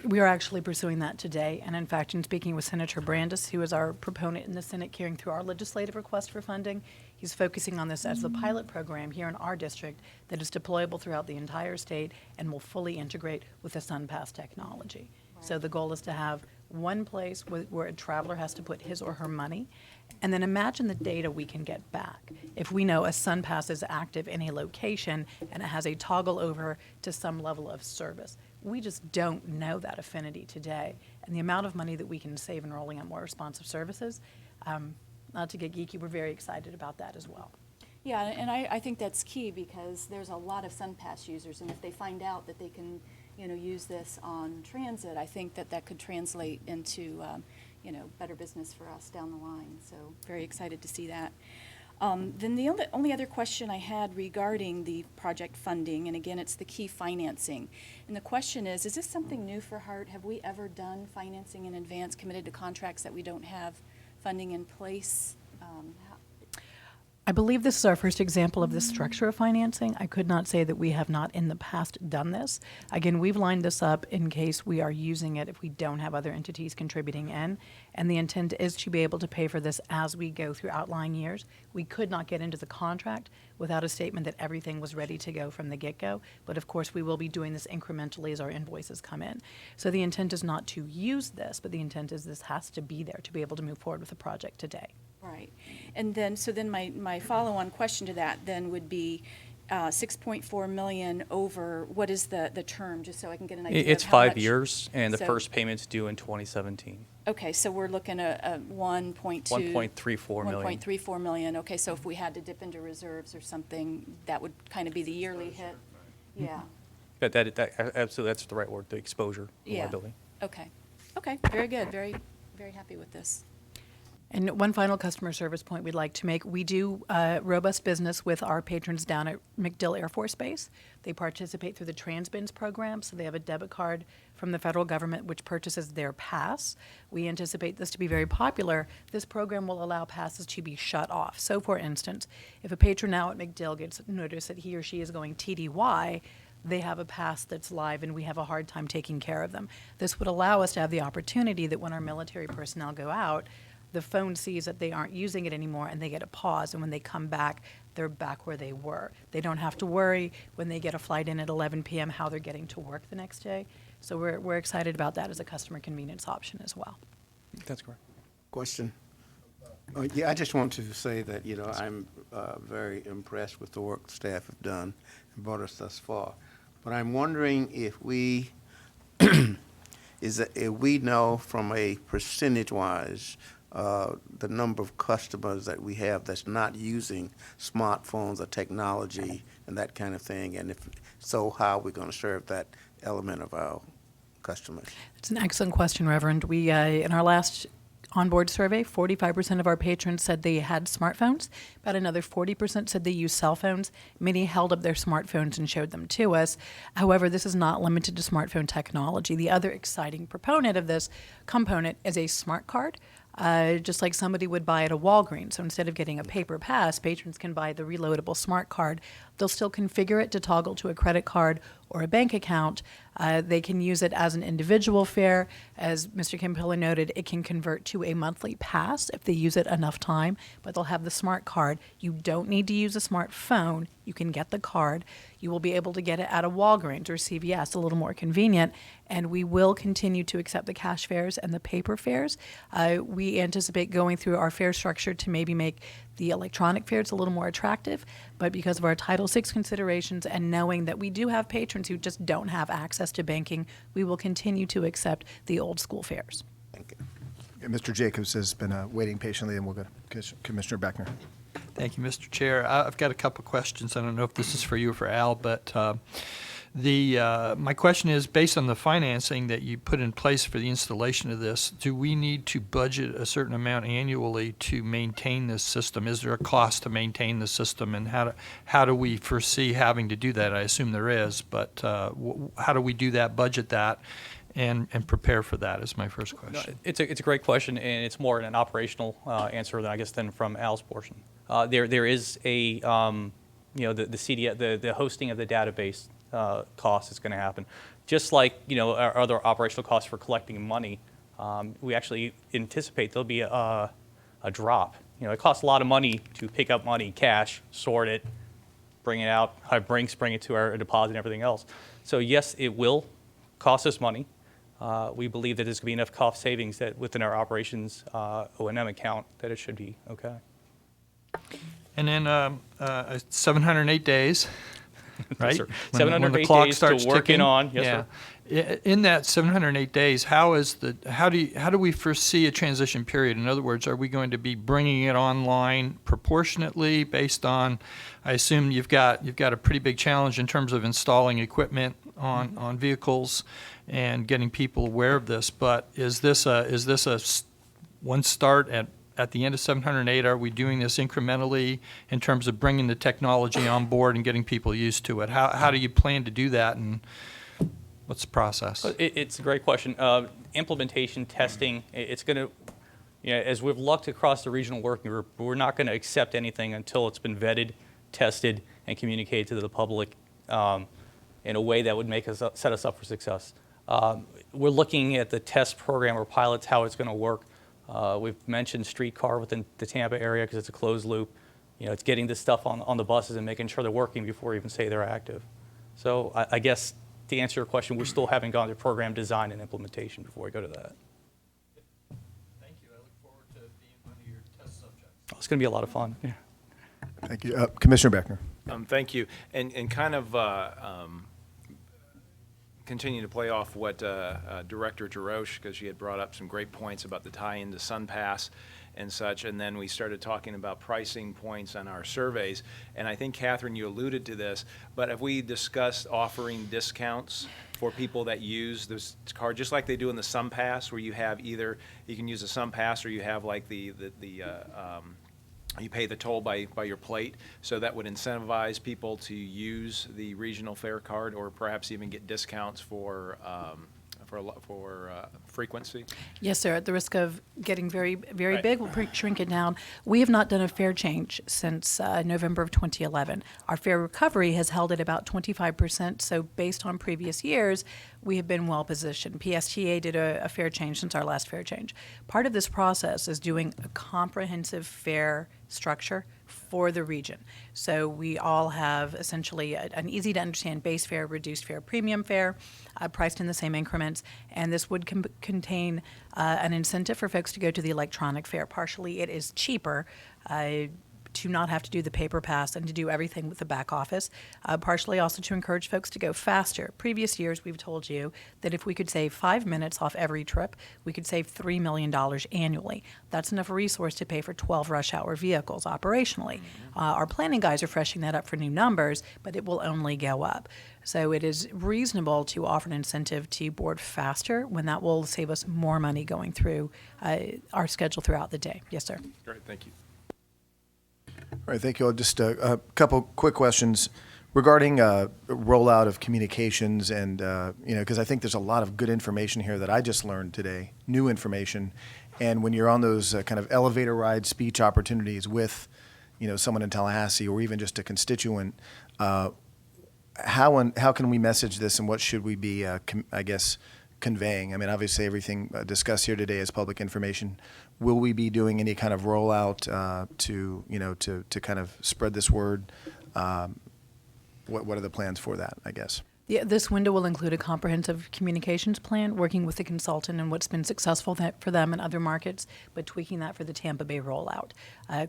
We are actually pursuing that today, and in fact, in speaking with Senator Brandis, who is our proponent in the Senate carrying through our legislative request for funding, he's focusing on this as the pilot program here in our district that is deployable throughout the entire state and will fully integrate with the SunPass technology. So the goal is to have one place where a traveler has to put his or her money, and then imagine the data we can get back. If we know a SunPass is active in a location and it has a toggle over to some level of service, we just don't know that affinity today. And the amount of money that we can save in rolling out more responsive services, not to get geeky, we're very excited about that as well. Yeah, and I think that's key because there's a lot of SunPass users, and if they find out that they can, use this on transit, I think that could translate into, better business for us down the line. So very excited to see that. Then the only other question I had regarding the project funding, and again, it's the key financing. And the question is this something new for HART? Have we ever done financing in advance, committed to contracts that we don't have funding in place? I believe this is our first example of this structure of financing. I could not say that we have not in the past done this. Again, we've lined this up in case we are using it if we don't have other entities contributing in. And the intent is to be able to pay for this as we go through outlying years. We could not get into the contract without a statement that everything was ready to go from the get-go. But of course, we will be doing this incrementally as our invoices come in. So the intent is not to use this, but the intent is this has to be there to be able to move forward with the project today. Right. And then, so then my follow-on question to that then would be 6.4 million over, what is the term, just so I can get an idea It's of how 5 much? years, and the So- first payment's due in 2017. Okay, so we're looking at 1.2. 1.34 million. 1.34 million. Okay, so if we had to dip into reserves or something, that would kind of be the yearly hit? Yeah. That absolutely, that's the right word, the exposure, the Yeah. liability. Okay. Okay, very good. Very, very happy with this. And one final customer service point we'd like to make. We do robust business with our patrons down at MacDill Air Force Base. They participate through the TransBins program, so they have a debit card from the federal government which purchases their pass. We anticipate this to be very popular. This program will allow passes to be shut off. So for instance, if a patron now at MacDill gets notice that he or she is going TDY, they have a pass that's live and we have a hard time taking care of them. This would allow us to have the opportunity that when our military personnel go out, the phone sees that they aren't using it anymore and they get a pause, and when they come back, they're back where they were. They don't have to worry when they get a flight in at 11 p.m. how they're getting to work the next day. So we're excited about that as a customer convenience option as well. That's correct. Question. Yeah, I just want to say that, I'm very impressed with the work the staff have done and brought us thus far. But I'm wondering if we, if we know from a percentage-wise, the number of customers that we have that's not using smartphones or technology and that kind of thing, and if so, how are we going to serve that element of our customers? It's an excellent question, Reverend. We, in our last onboard survey, 45% of our patrons said they had smartphones. About another 40% said they use cell phones. Many held up their smartphones and showed them to us. However, this is not limited to smartphone technology. The other exciting proponent of this component is a smart card. just like somebody would buy at a Walgreens. So instead of getting a paper pass, patrons can buy the reloadable smart card. They'll still configure it to toggle to a credit card or a bank account. They can use it as an individual fare. As Mr. Campillo noted, it can convert to a monthly pass if they use it enough time, but they'll have the smart card. You don't need to use a smartphone. You can get the card. You will be able to get it at a Walgreens or CVS, a little more convenient, and we will continue to accept the cash fares and the paper fares. We anticipate going through our fare structure to maybe make the electronic fares a little more attractive, but because of our Title VI considerations and knowing that we do have patrons who just don't have access to banking, we will continue to accept the old school fares. Mr. Jacobs has been waiting patiently, and we'll go to Commissioner Beckner. Thank you, Mr. Chair. I've got a couple questions. I don't know if this is for you or for Al, but my question is, based on the financing that you put in place for the installation of this, do we need to budget a certain amount annually to maintain this system? Is there a cost to maintain the system, and how do we foresee having to do that? I assume there is, but how do we do that, budget that, and prepare for that is my first question. It's a great question, and it's more an operational answer than from Al's portion. There is a the hosting of the database cost is going to happen, just like our other operational costs for collecting money. We actually anticipate there'll be a drop. It costs a lot of money to pick up money, cash, sort it, bring it out, have Brinks bring it to our deposit and everything else. So yes, it will cost us money. We believe that there's going to be enough cost savings that within our operations O&M account that it should be okay. And then 708 days, right? Yes, sir. When the 708 clock days starts to working ticking. on. Yes, Yeah. sir. In that 708 days, how do we foresee a transition period? In other words, are we going to be bringing it online proportionately based on? I assume you've got a pretty big challenge in terms of installing equipment on vehicles and getting people aware of this. But is this one start at the end of 708? Are we doing this incrementally in terms of bringing the technology on board and getting people used to it? How do you plan to do that, and what's the process? It's a great question. Implementation, testing, it's going to, as we've looked across the regional working group, we're not going to accept anything until it's been vetted, tested, and communicated to the public in a way that would set us up for success. We're looking at the test program or pilots, how it's going to work. We've mentioned streetcar within the Tampa area because it's a closed loop. It's getting this stuff on the buses and making sure they're working before we even say they're active. So I guess to answer your question, we still haven't gone through program design and implementation before we go to that. Thank you. I look forward to being one of your test subjects. It's going to be a lot of fun. Yeah. Thank you. Commissioner Beckner. Thank you. And kind of continue to play off what Director Jarosh, because she had brought up some great points about the tie-in to SunPass and such, and then we started talking about pricing points on our surveys. And I think, Catherine, you alluded to this, but have we discussed offering discounts for people that use this card, just like they do in the SunPass, where you have either, you can use a SunPass or you have like you pay the toll by your plate, so that would incentivize people to use the regional fare card, or perhaps even get discounts for frequency? Yes, sir. At the risk of getting very big, we'll shrink it down. We have not done a fare change since November of 2011. Our fare recovery has held at about 25%, so based on previous years, we have been well positioned. PSTA did a fare change since our last fare change. Part of this process is doing a comprehensive fare structure for the region. So we all have essentially an easy to understand base fare, reduced fare, premium fare, priced in the same increments, and this would contain an incentive for folks to go to the electronic fare. Partially it is cheaper to not have to do the paper pass and to do everything with the back office, partially also to encourage folks to go faster. Previous years, we've told you that if we could save 5 minutes off every trip, we could save $3 million annually. That's enough resource to pay for 12 rush hour vehicles operationally. Our planning guys are freshening that up for new numbers, but it will only go up. So it is reasonable to offer an incentive to board faster when that will save us more money going through our schedule throughout the day. Yes, sir. Great, thank you. All right, thank you all. Just a couple quick questions regarding rollout of communications, and because I think there's a lot of good information here that I just learned today, new information, And when you're on those kind of elevator ride speech opportunities with, someone in Tallahassee or even just a constituent, how can we message this, and what should we be, conveying? I mean, obviously, everything discussed here today is public information. Will we be doing any kind of rollout to kind of spread this word? What are the plans for that, I guess? Yeah, this window will include a comprehensive communications plan, working with the consultant and what's been successful for them in other markets, but tweaking that for the Tampa Bay rollout.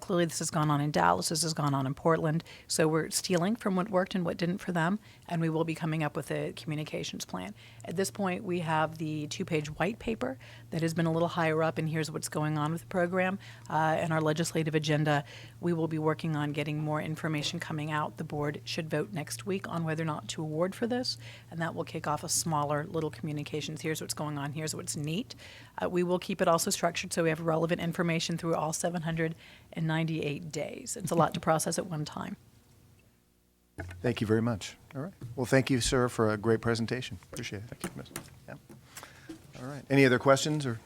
Clearly, this has gone on in Dallas, this has gone on in Portland, so we're stealing from what worked and what didn't for them, and we will be coming up with a communications plan. At this point, we have the 2-page white paper that has been a little higher up, and here's what's going on with the program. And our legislative agenda, we will be working on getting more information coming out. The board should vote next week on whether or not to award for this, and that will kick off a smaller little communications. Here's what's going on, here's what's neat. We will keep it also structured so we have relevant information through all 798 days. It's a lot to process at one time. Thank you very much. All right. Well, thank you, sir, for a great presentation. Appreciate it. Thank you. Yeah. All right. Any other questions, or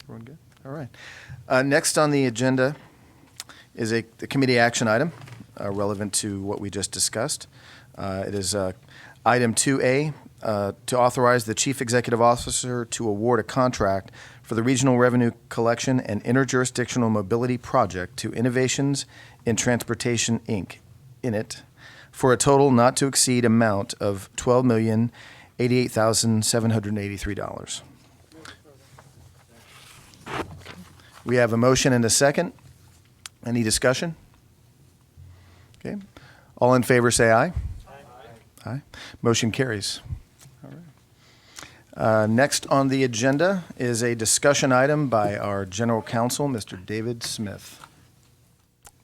everyone good? All right. Next on the agenda is a committee action item relevant to what we just discussed. It is item 2A, to authorize the chief executive officer to award a contract for the Regional Revenue Collection and Interjurisdictional Mobility Project to Innovations in Transportation, Inc., for a total not to exceed amount of $12,088,783. We have a motion and a second. Any discussion? Okay. All in favor say aye. Aye. Aye. Motion carries. All right. Next on the agenda is a discussion item by our General Counsel, Mr. David Smith.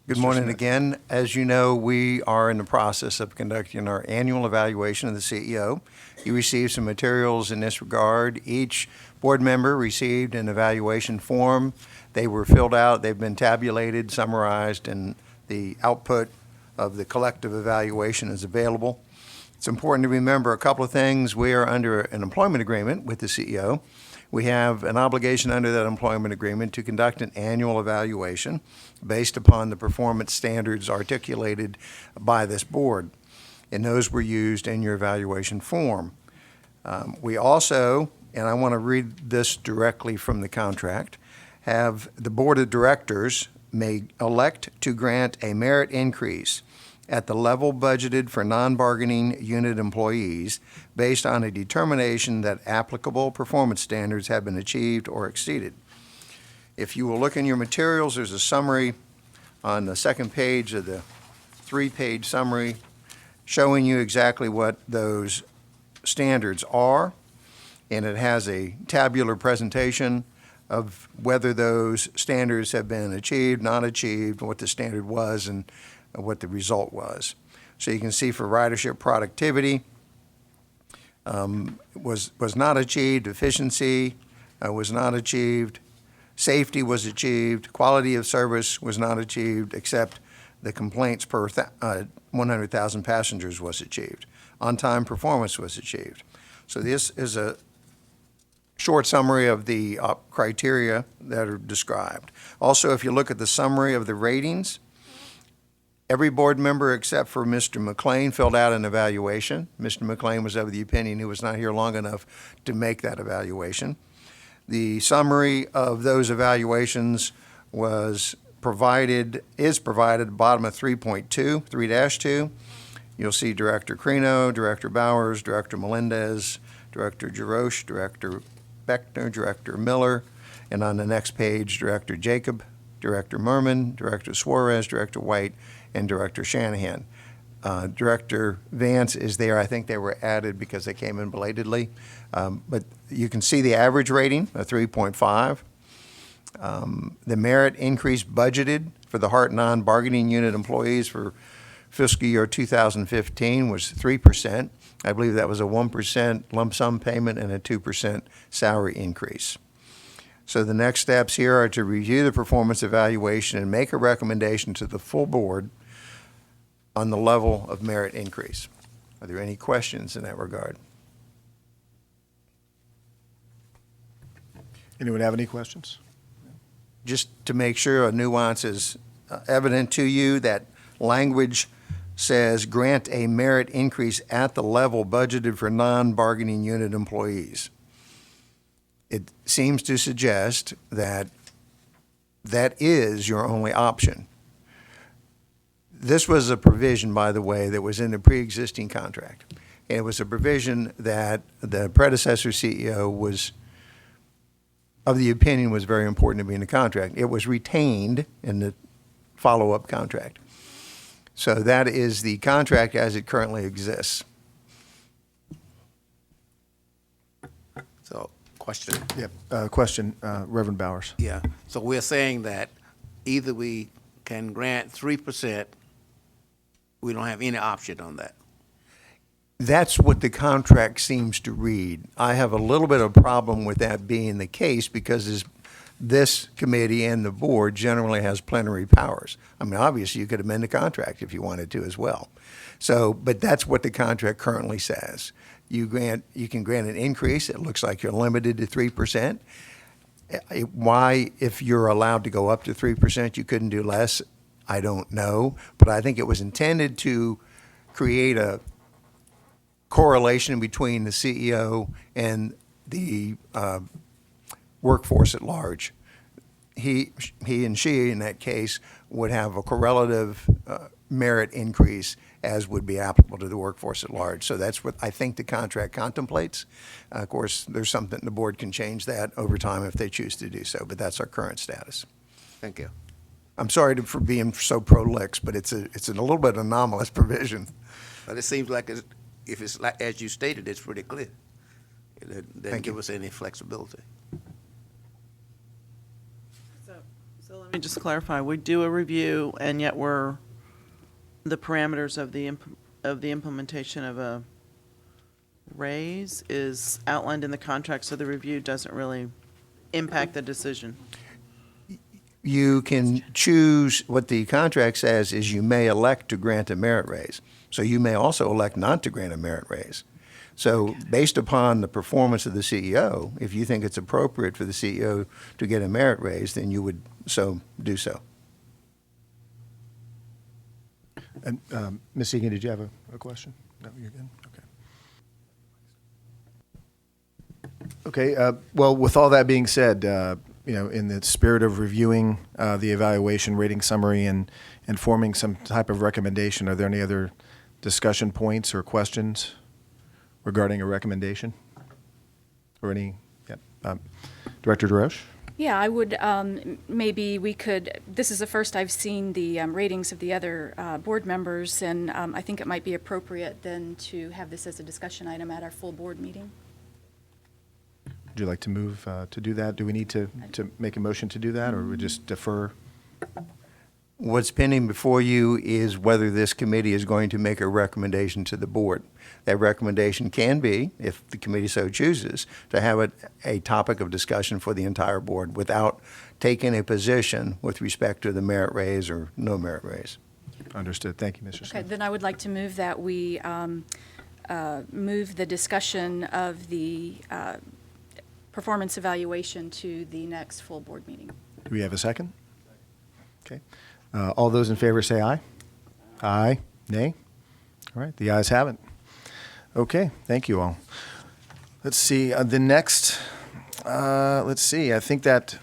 Good Mr. morning Smith. again. As you know, we are in the process of conducting our annual evaluation of the CEO. You received some materials in this regard. Each board member received an evaluation form. They were filled out, they've been tabulated, summarized, and the output of the collective evaluation is available. It's important to remember a couple of things. We are under an employment agreement with the CEO. We have an obligation under that employment agreement to conduct an annual evaluation based upon the performance standards articulated by this board, and those were used in your evaluation form. We also, and I want to read this directly from the contract, have the board of directors may elect to grant a merit increase at the level budgeted for non-bargaining unit employees based on a determination that applicable performance standards have been achieved or exceeded. If you will look in your materials, there's a summary on the second page of the 3-page summary showing you exactly what those standards are, and it has a tabular presentation of whether those standards have been achieved, not achieved, what the standard was, and what the result was. So you can see for ridership productivity was not achieved, efficiency was not achieved, safety was achieved, quality of service was not achieved, except the complaints per 100,000 passengers was achieved. On-time performance was achieved. So this is a short summary of the criteria that are described. Also, if you look at the summary of the ratings, every board member except for Mr. McLean filled out an evaluation. Mr. McLean was of the opinion he was not here long enough to make that evaluation. The summary of those evaluations is provided at the bottom of 3.2. You'll see Director Crino, Director Bowers, Director Melendez, Director Jarosh, Director Beckner, Director Miller, and on the next page, Director Jacob, Director Merman, Director Suarez, Director White, and Director Shanahan. Director Vance is there. I think they were added because they came in belatedly. But you can see the average rating, a 3.5. The merit increase budgeted for the HART non-bargaining unit employees for fiscal year 2015 was 3%. I believe that was a 1% lump sum payment and a 2% salary increase. So the next steps here are to review the performance evaluation and make a recommendation to the full board on the level of merit increase. Are there any questions in that regard? Anyone have any questions? just to make sure a nuance is evident to you, that language says grant a merit increase at the level budgeted for non-bargaining unit employees. It seems to suggest that that is your only option. This was a provision, by the way, that was in the pre-existing contract. And it was a provision that the predecessor CEO was of the opinion was very important to be in the contract. It was retained in the follow-up contract. So that is the contract as it currently exists. So, question. Yep. Question, Reverend Bowers. Yeah, so we're saying that either we can grant 3%, we don't have any option on that. That's what the contract seems to read. I have a little bit of problem with that being the case because this committee and the board generally has plenary powers. I mean, obviously, you could amend the contract if you wanted to as well. So, but that's what the contract currently says. You can grant an increase. It looks like you're limited to 3%. Why, if you're allowed to go up to 3%, you couldn't do less, I don't know. But I think it was intended to create a correlation between the CEO and the workforce at large. He and she, in that case, would have a correlative merit increase as would be applicable to the workforce at large. So that's what I think the contract contemplates. Of course, there's something the board can change that over time if they choose to do so, but that's our current status. Thank you. I'm sorry for being so prolix, but it's a little bit anomalous provision. But it seems like if it's like, as you stated, it's pretty clear. It doesn't Thank give you. us any flexibility. So let me just clarify, we do a review, and yet the parameters of the implementation of a raise is outlined in the contract, so the review doesn't really impact the decision. You can choose, what the contract says is you may elect to grant a merit raise. So you may also elect not to grant a merit raise. So based upon the performance of the CEO, if you think it's appropriate for the CEO to get a merit raise, then you would do so. And Ms. Egan, did you have a question? No, you're good? Okay. Okay, well, with all that being said, in the spirit of reviewing the evaluation rating summary and forming some type of recommendation, are there any other discussion points or questions regarding a recommendation? Or any, Director DeRoche? Yeah, I would, maybe we could, this is the first I've seen the ratings of the other board members, and I think it might be appropriate then to have this as a discussion item at our full board meeting. Would you like to move to do that? Do we need to make a motion to do that, or we just defer? What's pending before you is whether this committee is going to make a recommendation to the board. That recommendation can be, if the committee so chooses, to have it a topic of discussion for the entire board without taking a position with respect to the merit raise or no merit raise. Understood. Thank you, Mr. Okay, Smith. then I would like to move that we move the discussion of the performance evaluation to the next full board meeting. Do we have a second? Okay. All those in favor say aye. Aye. Nay? All right, the ayes have it. Okay, thank you all. Let's see, the next, let's see, I think that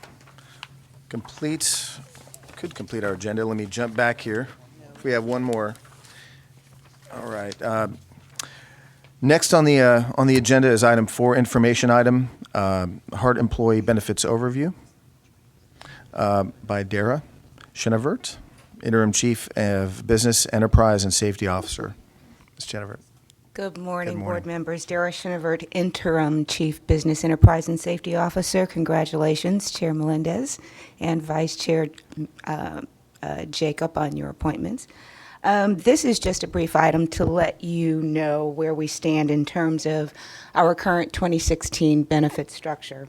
could complete our agenda. Let me jump back here. If we have one more. All right. Next on the agenda is item 4, information item, HART Employee Benefits Overview by Dara Chenevert, Interim Chief of Business, Enterprise, and Safety Officer. Ms. Chenevert. Good morning, Good morning. board members. Dara Chenevert, Interim Chief Business, Enterprise, and Safety Officer. Congratulations, Chair Melendez and Vice Chair Jacob, on your appointments. This is just a brief item to let you know where we stand in terms of our current 2016 benefit structure.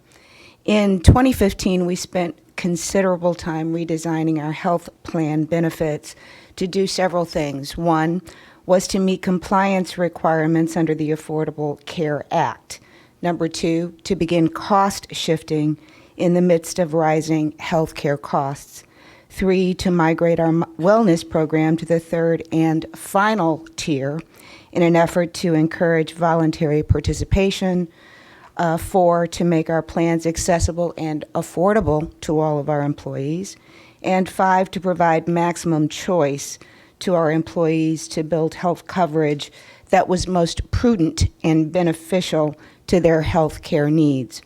In 2015, we spent considerable time redesigning our health plan benefits to do several things. One was to meet compliance requirements under the Affordable Care Act. Number 2, to begin cost shifting in the midst of rising healthcare costs. 3, to migrate our wellness program to the third and final tier in an effort to encourage voluntary participation. 4, to make our plans accessible and affordable to all of our employees. And 5, to provide maximum choice to our employees to build health coverage that was most prudent and beneficial to their health care needs.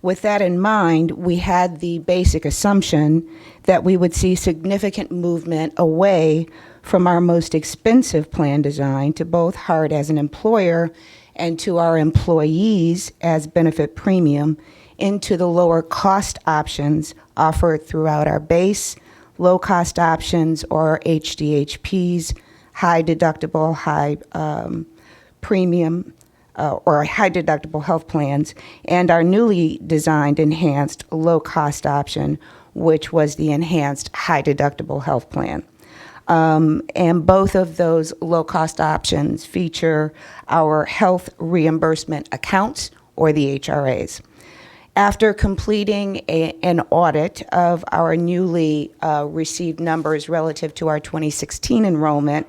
With that in mind, we had the basic assumption that we would see significant movement away from our most expensive plan design to both HART as an employer and to our employees as benefit premium into the lower cost options offered throughout our base, low cost options or HDHPs, high deductible, high premium, or high deductible health plans, and our newly designed enhanced low cost option, which was the enhanced high deductible health plan. And both of those low cost options feature our health reimbursement accounts, or the HRAs. After completing an audit of our newly received numbers relative to our 2016 enrollment,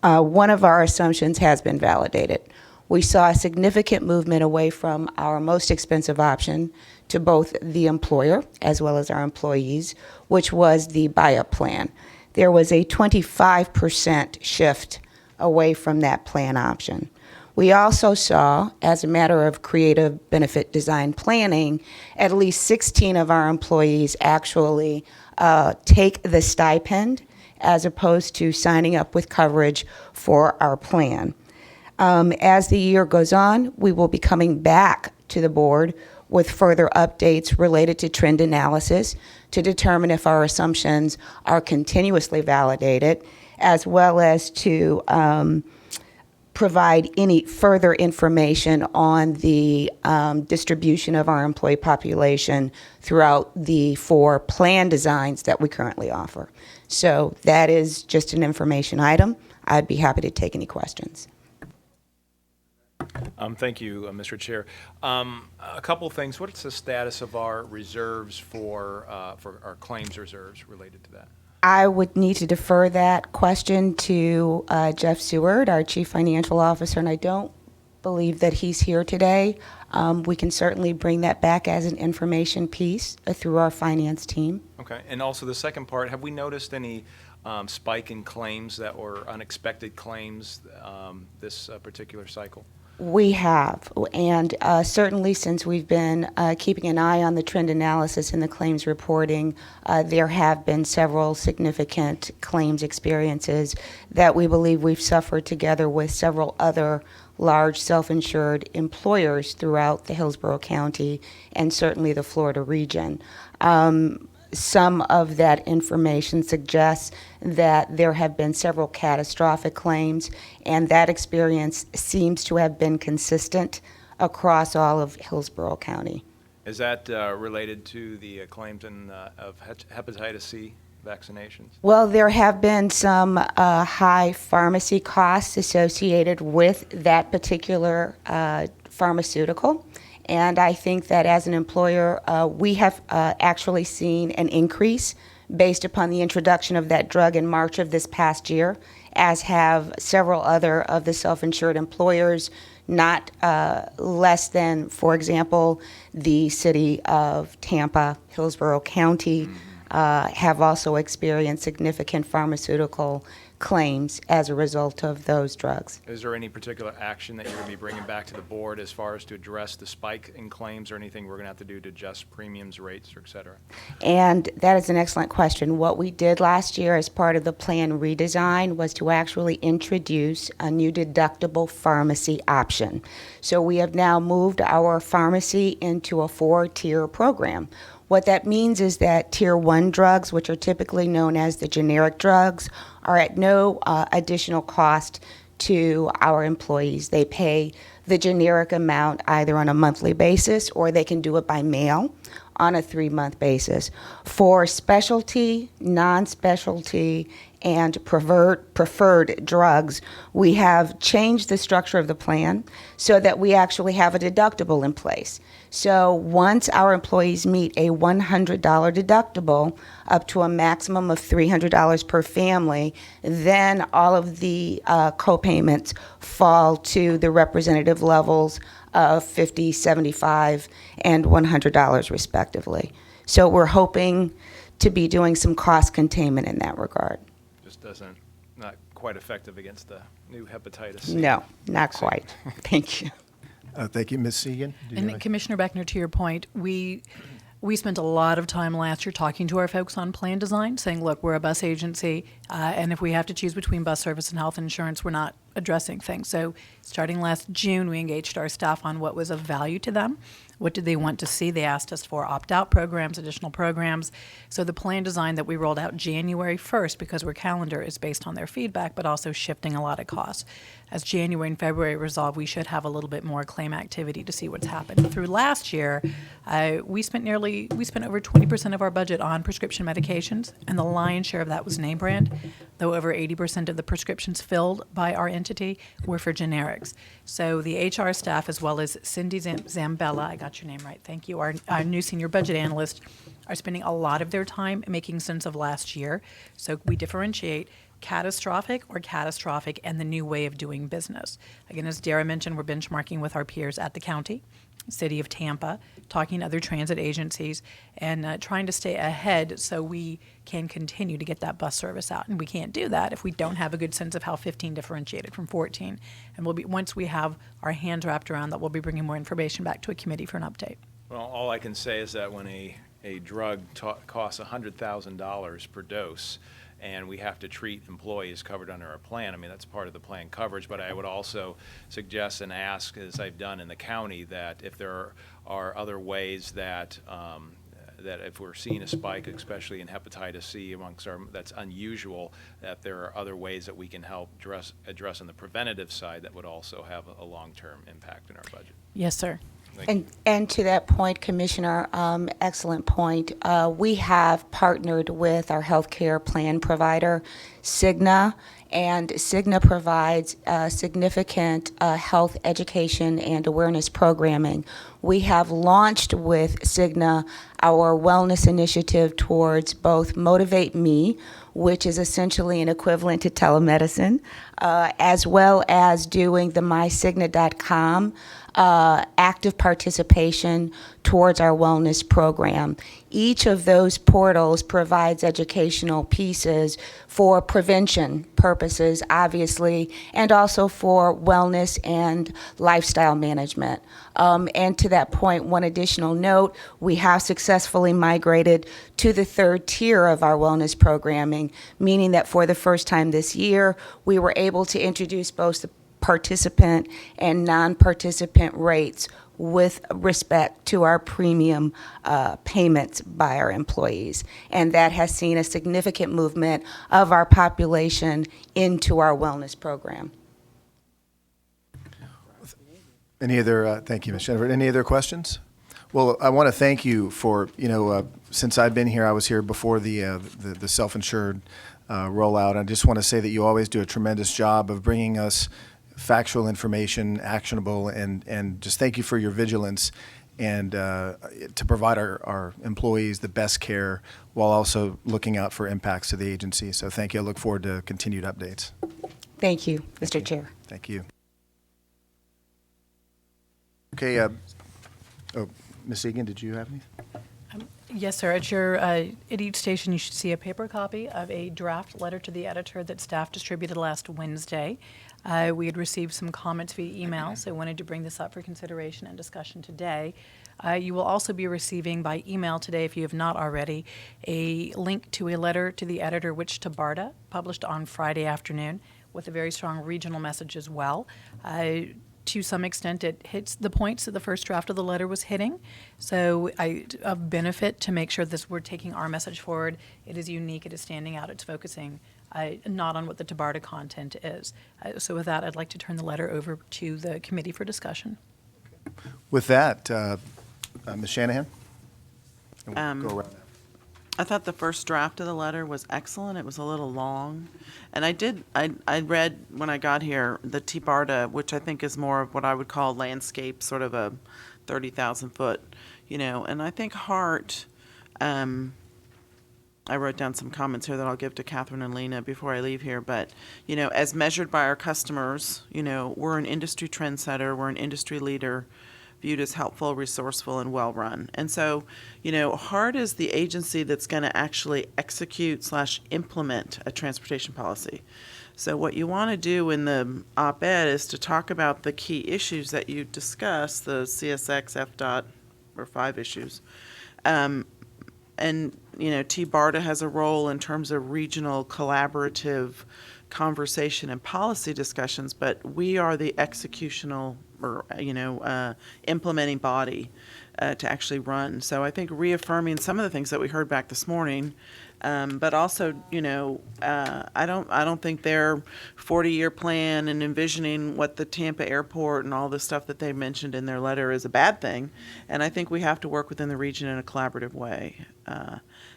one of our assumptions has been validated. We saw a significant movement away from our most expensive option to both the employer as well as our employees, which was the buy-up plan. There was a 25% shift away from that plan option. We also saw, as a matter of creative benefit design planning, at least 16 of our employees actually take the stipend as opposed to signing up with coverage for our plan. As the year goes on, we will be coming back to the board with further updates related to trend analysis to determine if our assumptions are continuously validated, as well as to provide any further information on the distribution of our employee population throughout the 4 plan designs that we currently offer. So that is just an information item. I'd be happy to take any questions. Thank you, Mr. Chair. A couple things. What's the status of our reserves for our claims reserves related to that? I would need to defer that question to Jeff Seward, our Chief Financial Officer, and I don't believe that he's here today. We can certainly bring that back as an information piece through our finance team. Okay. And also the second part, have we noticed any spike in claims that were unexpected claims this particular cycle? We have, and certainly since we've been keeping an eye on the trend analysis and the claims reporting, there have been several significant claims experiences that we believe we've suffered together with several other large self-insured employers throughout the Hillsborough County and certainly the Florida region. Some of that information suggests that there have been several catastrophic claims, and that experience seems to have been consistent across all of Hillsborough County. Is that related to the claims of hepatitis C vaccinations? Well, there have been some high pharmacy costs associated with that particular pharmaceutical. And I think that as an employer, we have actually seen an increase based upon the introduction of that drug in March of this past year, as have several other of the self-insured employers, not less than, for example, the city of Tampa, Hillsborough County, have also experienced significant pharmaceutical claims as a result of those drugs. Is there any particular action that you're going to be bringing back to the board as far as to address the spike in claims, or anything we're going to have to do to adjust premiums, rates, or et cetera? And that is an excellent question. What we did last year as part of the plan redesign was to actually introduce a new deductible pharmacy option. So we have now moved our pharmacy into a 4-tier program. What that means is that Tier 1 drugs, which are typically known as the generic drugs, are at no additional cost to our employees. They pay the generic amount either on a monthly basis, or they can do it by mail on a 3-month basis. For specialty, non-specialty, and preferred drugs, we have changed the structure of the plan so that we actually have a deductible in place. So once our employees meet a $100 deductible up to a maximum of $300 per family, then all of the co-payments fall to the representative levels of $50, $75, and $100 respectively. So we're hoping to be doing some cost containment in that regard. Just not quite effective against the new hepatitis C. No, not quite. Thank you. Thank you, Ms. Segan. Do you And have- Commissioner Beckner, to your point, we spent a lot of time last year talking to our folks on plan design, saying, look, we're a bus agency, and if we have to choose between bus service and health insurance, we're not addressing things. So starting last June, we engaged our staff on what was of value to them. What did they want to see? They asked us for opt-out programs, additional programs. So the plan design that we rolled out January 1st, because we're calendar, is based on their feedback, but also shifting a lot of costs. As January and February resolve, we should have a little bit more claim activity to see what's happened. Through last year, we spent over 20% of our budget on prescription medications, and the lion's share of that was name brand, though over 80% of the prescriptions filled by our entity were for generics. So the HR staff, as well as Cindy Zambella, I got your name right, thank you, our new senior budget analyst, are spending a lot of their time making sense of last year. So we differentiate catastrophic and the new way of doing business. Again, as Dara mentioned, we're benchmarking with our peers at the county, city of Tampa, talking to other transit agencies, and trying to stay ahead so we can continue to get that bus service out. And we can't do that if we don't have a good sense of how 15 differentiated from 14. And once we have our hands wrapped around that, we'll be bringing more information back to a committee for an update. Well, all I can say is that when a drug costs $100,000 per dose, and we have to treat employees covered under our plan, I mean, that's part of the plan coverage, but I would also suggest and ask, as I've done in the county, that if there are other ways that that if we're seeing a spike, especially in hepatitis C amongst that's unusual, that there are other ways that we can help address on the preventative side that would also have a long-term impact in our budget. Yes, sir. And to that point, Commissioner, excellent point. We have partnered with our healthcare plan provider, Cigna, and Cigna provides significant health education and awareness programming. We have launched with Cigna our wellness initiative towards both Motivate Me, which is essentially an equivalent to telemedicine, as well as doing the mycigna.com active participation towards our wellness program. Each of those portals provides educational pieces for prevention purposes, obviously, and also for wellness and lifestyle management. And to that point, one additional note, we have successfully migrated to the third tier of our wellness programming, meaning that for the first time this year, we were able to introduce both the participant and non-participant rates with respect to our premium payments by our employees. And that has seen a significant movement of our population into our wellness program. Any other, thank you, Ms. Jennifer. Any other questions? Well, I want to thank you for, since I've been here, I was here before the self-insured rollout. I just want to say that you always do a tremendous job of bringing us factual information, actionable, and just thank you for your vigilance and to provide our employees the best care while also looking out for impacts to the agency. So thank you. I look forward to continued updates. Thank you, Mr. Chair. Thank you. Okay, Ms. Egan, did you have anything? Yes, sir. At each station, you should see a paper copy of a draft letter to the editor that staff distributed last Wednesday. We had received some comments via email, so I wanted to bring this up for consideration and discussion today. You will also be receiving by email today, if you have not already, a link to a letter to the editor, which to BARDA, published on Friday afternoon, with a very strong regional message as well. To some extent, it hits the points that the first draft of the letter was hitting. So a benefit to make sure we're taking our message forward. It is unique, it is standing out, it's focusing not on what the TBARDA content is. So with that, I'd like to turn the letter over to the committee for discussion. With that, Ms. Shanahan? And we'll go around. I thought the first draft of the letter was excellent. It was a little long. And I read when I got here the T-BARTA, which I think is more of what I would call landscape, sort of a 30,000 foot, and I think HART, I wrote down some comments here that I'll give to Catherine and Lena before I leave here, but, as measured by our customers, we're an industry trendsetter, we're an industry leader, viewed as helpful, resourceful, and well-run. And so, HART is the agency that's going to actually execute/implement a transportation policy. So what you want to do in the op-ed is to talk about the key issues that you discussed, the CSX, FDOT, or 5 issues. And, T-BARTA has a role in terms of regional collaborative conversation and policy discussions, but we are the executional or, implementing body to actually run. So I think reaffirming some of the things that we heard back this morning, but also, I don't think their 40-year plan and envisioning what the Tampa airport and all the stuff that they mentioned in their letter is a bad thing. And I think we have to work within the region in a collaborative way.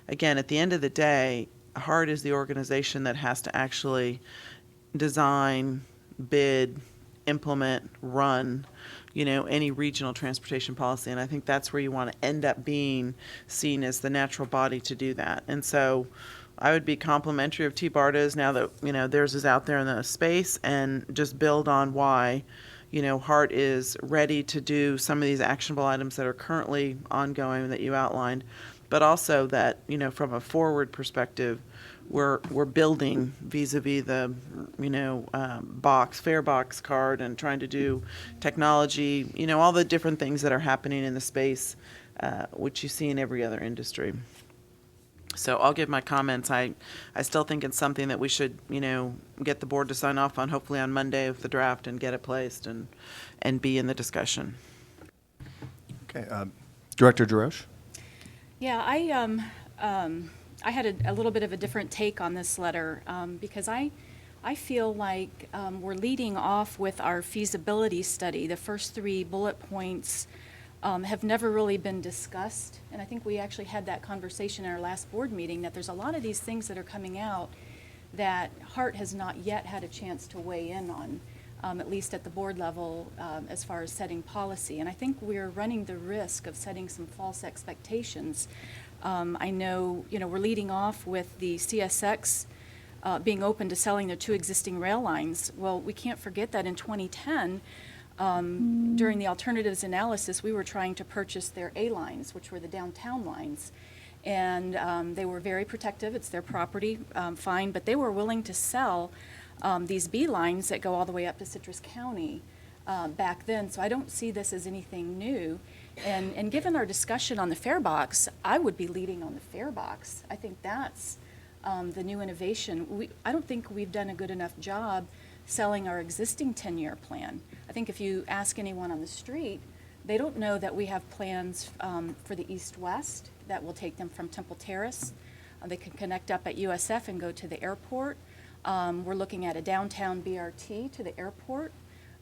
Again, at the end of the day, HART is the organization that has to actually design, bid, implement, run, any regional transportation policy. And I think that's where you want to end up being seen as the natural body to do that. And so I would be complimentary of T-BARTA's now that, theirs is out there in the space, and just build on why, HART is ready to do some of these actionable items that are currently ongoing that you outlined, but also that, from a forward perspective, we're building vis-a-vis the, fare box card, and trying to do technology, all the different things that are happening in the space, which you see in every other industry. So I'll give my comments. I still think it's something that we should, get the board to sign off on, hopefully on Monday of the draft, and get it placed and be in the discussion. Okay, Director Jarosh? Yeah, I had a little bit of a different take on this letter because I feel like we're leading off with our feasibility study. The first 3 bullet points have never really been discussed, and I think we actually had that conversation in our last board meeting, that there's a lot of these things that are coming out that HART has not yet had a chance to weigh in on, at least at the board level, as far as setting policy. And I think we're running the risk of setting some false expectations. I know, we're leading off with the CSX being open to selling their 2 existing rail lines. Well, we can't forget that in 2010, during the alternatives analysis, we were trying to purchase their A lines, which were the downtown lines. And they were very protective. It's their property, fine, but they were willing to sell these B lines that go all the way up to Citrus County back then. So I don't see this as anything new. And given our discussion on the fare box, I would be leading on the fare box. I think that's the new innovation. I don't think we've done a good enough job selling our existing 10-year plan. I think if you ask anyone on the street, they don't know that we have plans for the east-west that will take them from Temple Terrace. They can connect up at USF and go to the airport. We're looking at a downtown BRT to the airport.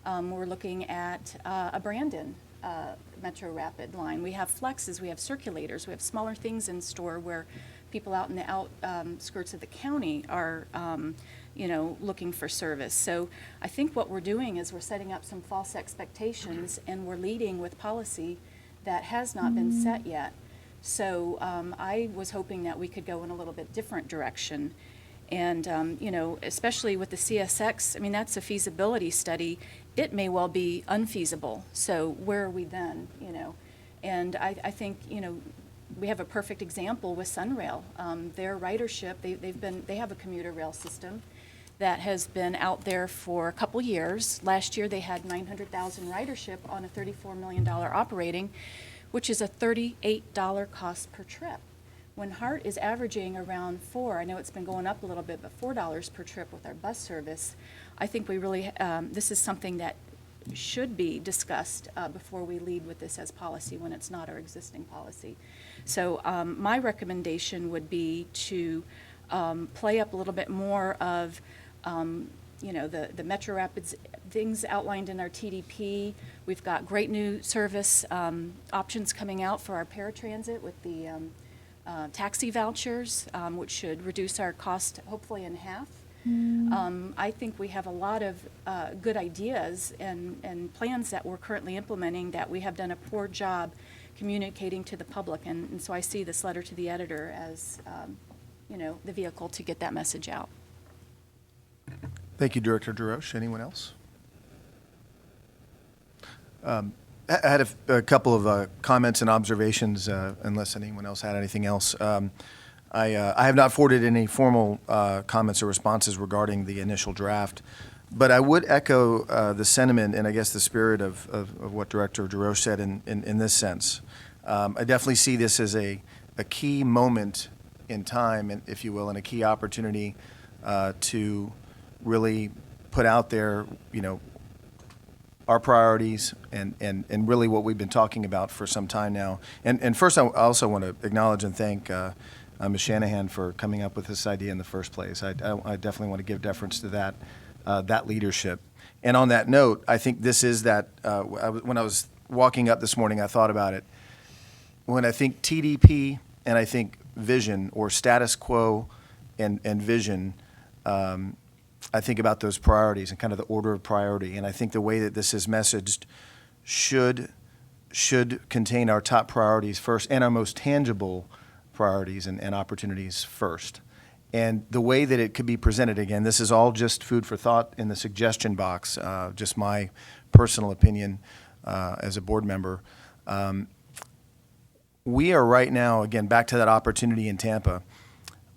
We're looking at a Brandon Metro Rapid line. We have flexes, we have circulators, we have smaller things in store where people out in the outskirts of the county are, looking for service. So I think what we're doing is we're setting up some false expectations, and we're leading with policy that has not been set yet. So I was hoping that we could go in a little bit different direction. And, especially with the CSX, I mean, that's a feasibility study. It may well be unfeasible. So where are we then, And I think, we have a perfect example with Sunrail. Their ridership, they have a commuter rail system that has been out there for a couple years. Last year, they had 900,000 ridership on a $34 million operating, which is a $38 cost per trip. When HART is averaging around $4, I know it's been going up a little bit, but $4 per trip with our bus service, I think we really, this is something that should be discussed before we lead with this as policy when it's not our existing policy. So my recommendation would be to play up a little bit more of, the Metro Rapids things outlined in our TDP. We've got great new service options coming out for our paratransit with the taxi vouchers, which should reduce our cost hopefully in half. I think we have a lot of good ideas and plans that we're currently implementing that we have done a poor job communicating to the public. And so I see this letter to the editor as, the vehicle to get that message out. Thank you, Director DeRoche. Anyone else? I had a couple of comments and observations, unless anyone else had anything else. I have not forwarded any formal comments or responses regarding the initial draft, but I would echo the sentiment and I guess the spirit of what Director DeRoche said in this sense. I definitely see this as a key moment in time, and if you will, and a key opportunity to really put out there, our priorities and really what we've been talking about for some time now. And first, I also want to acknowledge and thank Ms. Shanahan for coming up with this idea in the first place. I definitely want to give deference to that leadership. And on that note, I think this is that, when I was walking up this morning, I thought about it. When I think TDP and I think vision or status quo and vision, I think about those priorities and kind of the order of priority. And I think the way that this is messaged should contain our top priorities first and our most tangible priorities and opportunities first. And the way that it could be presented, again, this is all just food for thought in the suggestion box, just my personal opinion as a board member. We are right now, again, back to that opportunity in Tampa.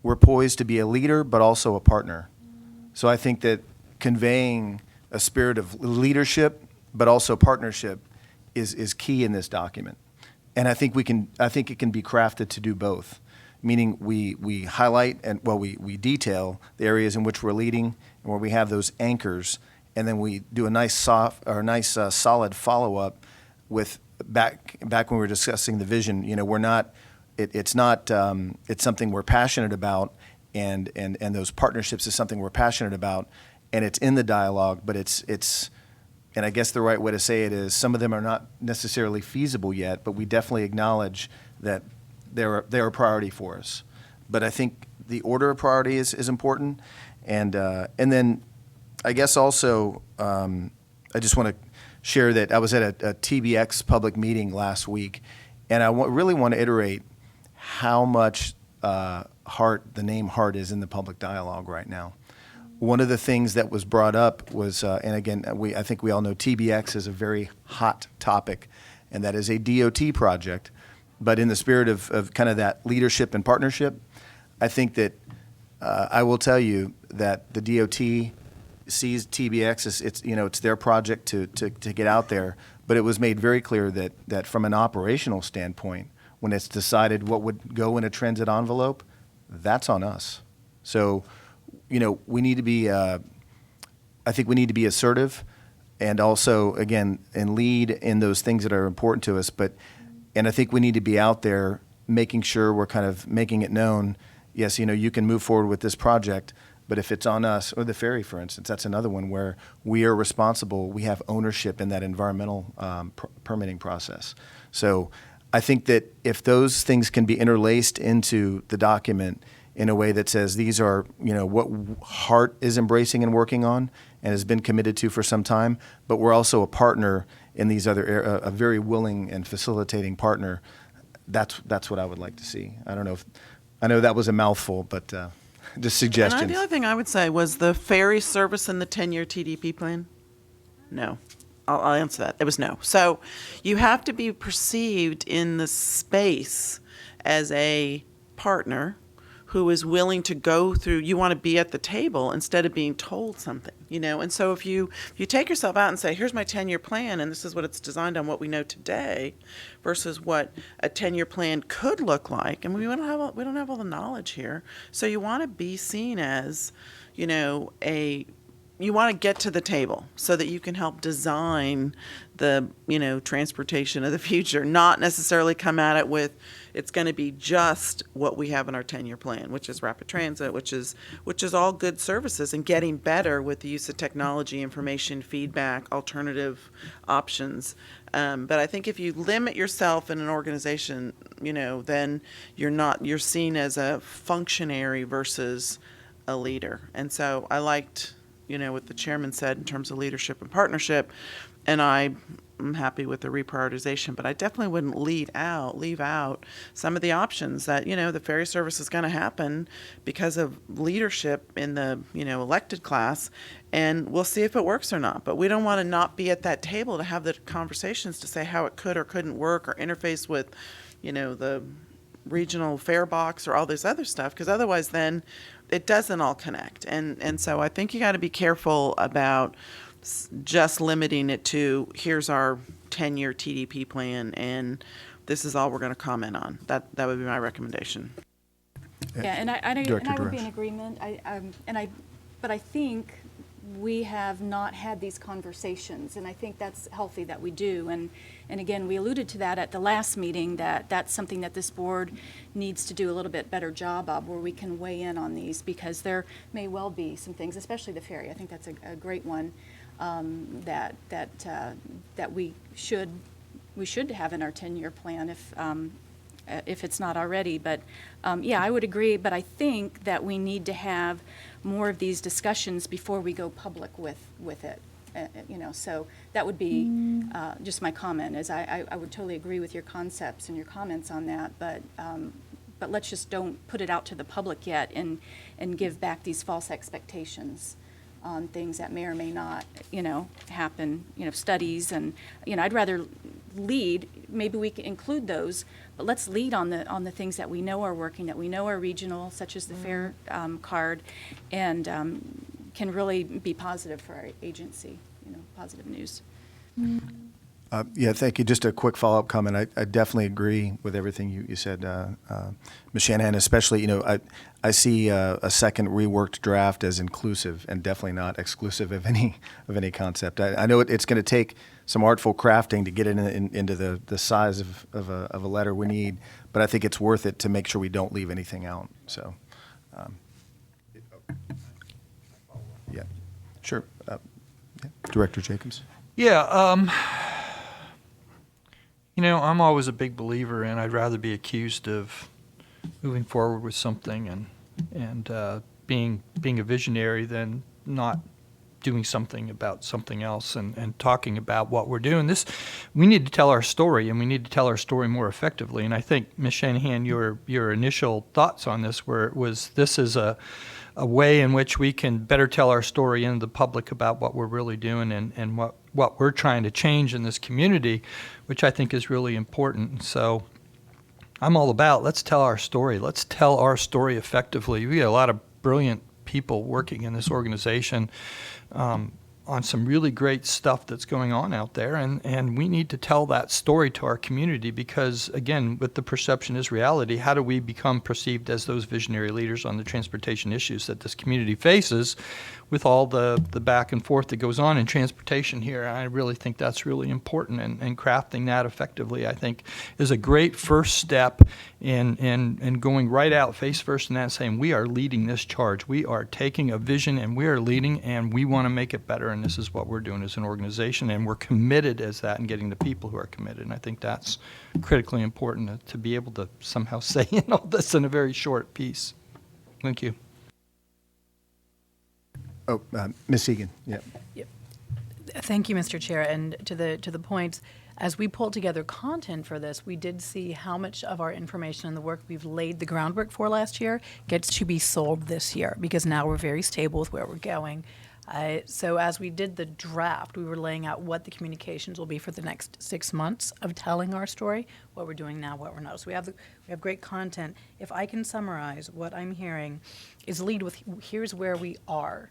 We're poised to be a leader, but also a partner. So I think that conveying a spirit of leadership, but also partnership is key in this document. And I think it can be crafted to do both, meaning we highlight and, we detail the areas in which we're leading and where we have those anchors, and then we do a nice solid follow-up with back when we were discussing the vision. It's something we're passionate about, and those partnerships is something we're passionate about, and it's in the dialogue, but it's and I guess the right way to say it is some of them are not necessarily feasible yet, but we definitely acknowledge that they're a priority for us. But I think the order of priority is important, and then I guess also I just want to share that I was at a TBX public meeting last week, and I really want to iterate how much HART, the name HART, is in the public dialogue right now. One of the things that was brought up was, and again, I think we all know TBX is a very hot topic, and that is a DOT project. But in the spirit of kind of that leadership and partnership, I think that I will tell you that the DOT sees TBX as it's their project to get out there. But it was made very clear that from an operational standpoint, when it's decided what would go in a transit envelope, that's on us. So, we need to be, I think we need to be assertive and also, again, and lead in those things that are important to us. And I think we need to be out there making sure we're kind of making it known, yes, you can move forward with this project, but if it's on us, or the ferry, for instance, that's another one where we are responsible, we have ownership in that environmental permitting process. So I think that if those things can be interlaced into the document in a way that says these are, what HART is embracing and working on and has been committed to for some time, but we're also a partner in these other, a very willing and facilitating partner. That's what I would like to see. I know that was a mouthful, but just suggestions. And the other thing I would say was the ferry service in the 10-year TDP plan. No. I'll answer that. It was no. So you have to be perceived in the space as a partner who is willing to go through. You want to be at the table instead of being told something, And so if you take yourself out and say, here's my 10-year plan, and this is what it's designed on what we know today, versus what a 10-year plan could look like. And we don't have all the knowledge here. So you want to be seen as, a you want to get to the table so that you can help design the, transportation of the future, not necessarily come at it with, it's going to be just what we have in our 10-year plan, which is rapid transit, which is all good services and getting better with the use of technology, information, feedback, alternative options. But I think if you limit yourself in an organization, then you're seen as a functionary versus a leader. And so I liked, what the chairman said in terms of leadership and partnership, and I'm happy with the reprioritization, but I definitely wouldn't leave out some of the options that, the ferry service is going to happen because of leadership in the, elected class, and we'll see if it works or not. But we don't want to not be at that table to have the conversations to say how it could or couldn't work or interface with, the regional fare box or all this other stuff, because otherwise then it doesn't all connect. And so I think you got to be careful about just limiting it to, here's our 10-year TDP plan, and this is all we're going to comment on. That would be my recommendation. Yeah, and I Director would be in Darash. agreement. But I think we have not had these conversations, and I think that's healthy that we do. And again, we alluded to that at the last meeting, that's something that this board needs to do a little bit better job of, where we can weigh in on these, because there may well be some things, especially the ferry. I think that's a great one that we should have in our 10-year plan if it's not already. But yeah, I would agree. But I think that we need to have more of these discussions before we go public with it. So that would be just my comment. Is I would totally agree with your concepts and your comments on that. But let's just don't put it out to the public yet and give back these false expectations on things that may or may not, happen, studies. And, I'd rather lead, maybe we can include those, but let's lead on the things that we know are working, that we know are regional, such as the fare card, and can really be positive for our agency, positive news. Yeah, thank you. Just a quick follow-up comment. I definitely agree with everything you said, Ms. Shanahan, especially, I see a second reworked draft as inclusive and definitely not exclusive of any concept. I know it's going to take some artful crafting to get it into the size of a letter we need, but I think it's worth it to make sure we don't leave anything out. So, yeah, sure. Yeah. Director Jacobs. Yeah, I'm always a big believer in I'd rather be accused of moving forward with something and being a visionary than not doing something about something else and talking about what we're doing. We need to tell our story, and we need to tell our story more effectively. And I think, Ms. Shanahan, your initial thoughts on this this is a way in which we can better tell our story in the public about what we're really doing and what we're trying to change in this community, which I think is really important. So I'm all about, let's tell our story. Let's tell our story effectively. We got a lot of brilliant people working in this organization on some really great stuff that's going on out there, and we need to tell that story to our community because, again, with the perception is reality, how do we become perceived as those visionary leaders on the transportation issues that this community faces with all the back and forth that goes on in transportation here? I really think that's really important, and crafting that effectively, I think, is a great first step in going right out face first in that and saying, we are leading this charge. We are taking a vision and we are leading, and we want to make it better, and this is what we're doing as an organization, and we're committed as that and getting the people who are committed. And I think that's critically important to be able to somehow say all this in a very short piece. Thank you. Oh, Ms. Egan, yeah. Thank you, Mr. Chair. And to the points, as we pulled together content for this, we did see how much of our information and the work we've laid the groundwork for last year gets to be sold this year, because now we're very stable with where we're going. So as we did the draft, we were laying out what the communications will be for the next 6 months of telling our story, what we're doing now, what we're not. So we have great content. If I can summarize, what I'm hearing is lead with, here's where we are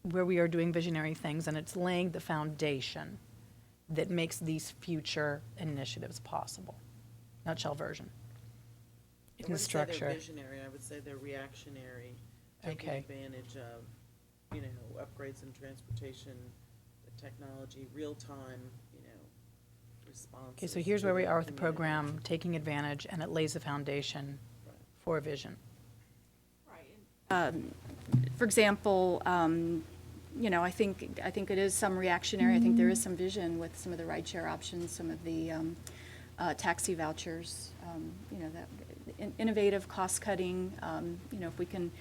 doing visionary things, and it's laying the foundation that makes these future initiatives possible. Nutshell version. In the structure. I wouldn't say they're visionary. I would say they're reactionary, taking Okay. advantage of you know, upgrades in transportation, the technology, real-time, you know, responses. Okay, so here's to where we are with the community. program, taking advantage, and it lays a foundation for a vision. For example, you know, I think it is some reactionary. I think there is some vision with some of the rideshare options, some of the taxi vouchers, you know, that innovative, cost-cutting, you know, if we can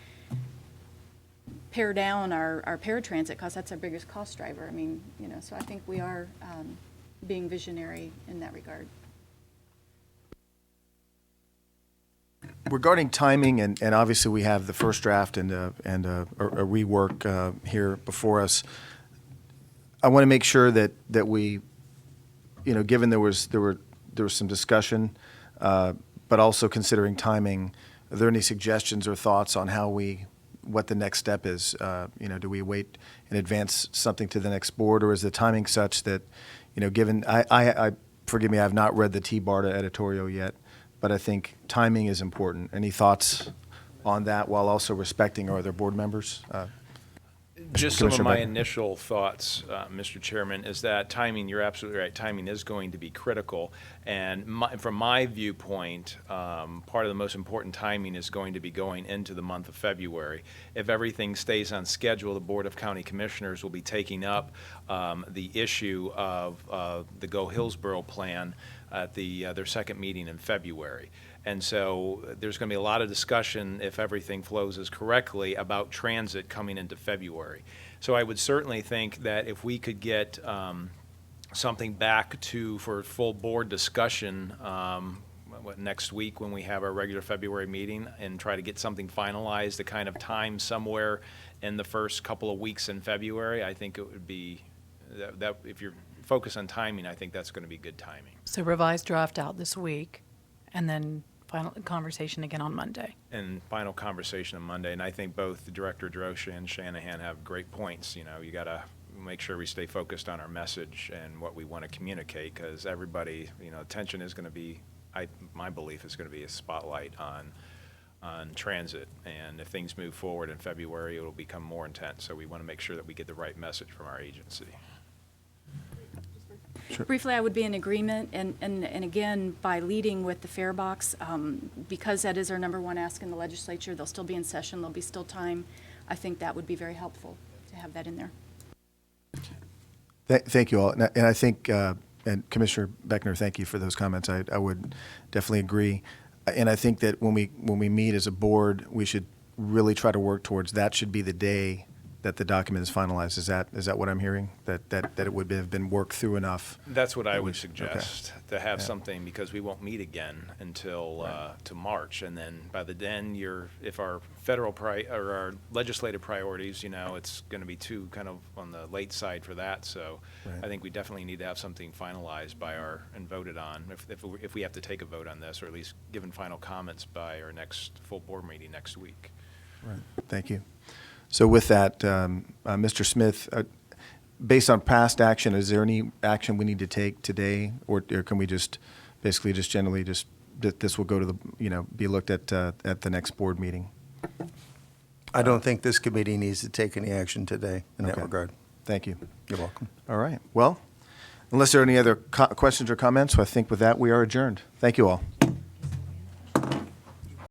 pare down our paratransit costs, that's our biggest cost driver. I mean, you know, so I think we are being visionary in that regard. Regarding timing, and obviously we have the first draft and a rework here before us, I want to make sure that we, you know, given there was some discussion, but also considering timing, are there any suggestions or thoughts on what the next step is? You know, do we wait and advance something to the next board, or is the timing such that, you know, given, I forgive me, I have not read the T-BARTA editorial yet, but I think timing is important. Any thoughts on that while also respecting our other board members? Just some of Commissioner my Beckner. initial thoughts, Mr. Chairman, is that timing, you're absolutely right, timing is going to be critical. And from my viewpoint, part of the most important timing is going to be going into the month of February. If everything stays on schedule, the Board of County Commissioners will be taking up the issue of the Go Hillsborough plan at their second meeting in February. And so there's going to be a lot of discussion, if everything flows as correctly, about transit coming into February. So I would certainly think that if we could get something back for full board discussion next week when we have our regular February meeting, and try to get something finalized, the kind of time somewhere in the first couple of weeks in February, I think it would be, that if you're focused on timing, I think that's going to be good timing. So revised draft out this week, and then final conversation again on Monday. And final conversation on Monday, and I think both Director Drosha and Shanahan have great points. You know, you got to make sure we stay focused on our message and what we want to communicate, because everybody, you know, attention is going to be, my belief is going to be a spotlight on transit, and if things move forward in February, it'll become more intense. So we want to make sure that we get the right message from our agency. Briefly, I would be in agreement, and again, by leading with the fare box, because that is our number one ask in the legislature, they'll still be in session, there'll be still time. I think that would be very helpful to have that in there. Thank you all. And I think, and Commissioner Beckner, thank you for those comments. I would definitely agree. And I think that when we meet as a board, we should really try to work towards, that should be the day that the document is finalized. Is that what I'm hearing? That it would have been worked through enough? That's what I would suggest, to have Yeah. something, because we won't meet again until to March, and then by then if our federal or our legislative priorities, you know, it's going to be too kind of on the late side for that. So Right. I think we definitely need to have something finalized and voted on, if we have to take a vote on this, or at least given final comments by our next full board meeting next week. Right. Thank you. So with that, Mr. Smith, based on past action, is there any action we need to take today, or can we just basically just generally just that this will go to the, you know, be looked at the next board meeting? I don't think this committee needs to take any action today in that Okay. regard. Thank you. You're welcome. All right. Well, unless there are any other questions or comments, I think with that we are adjourned. Thank you all.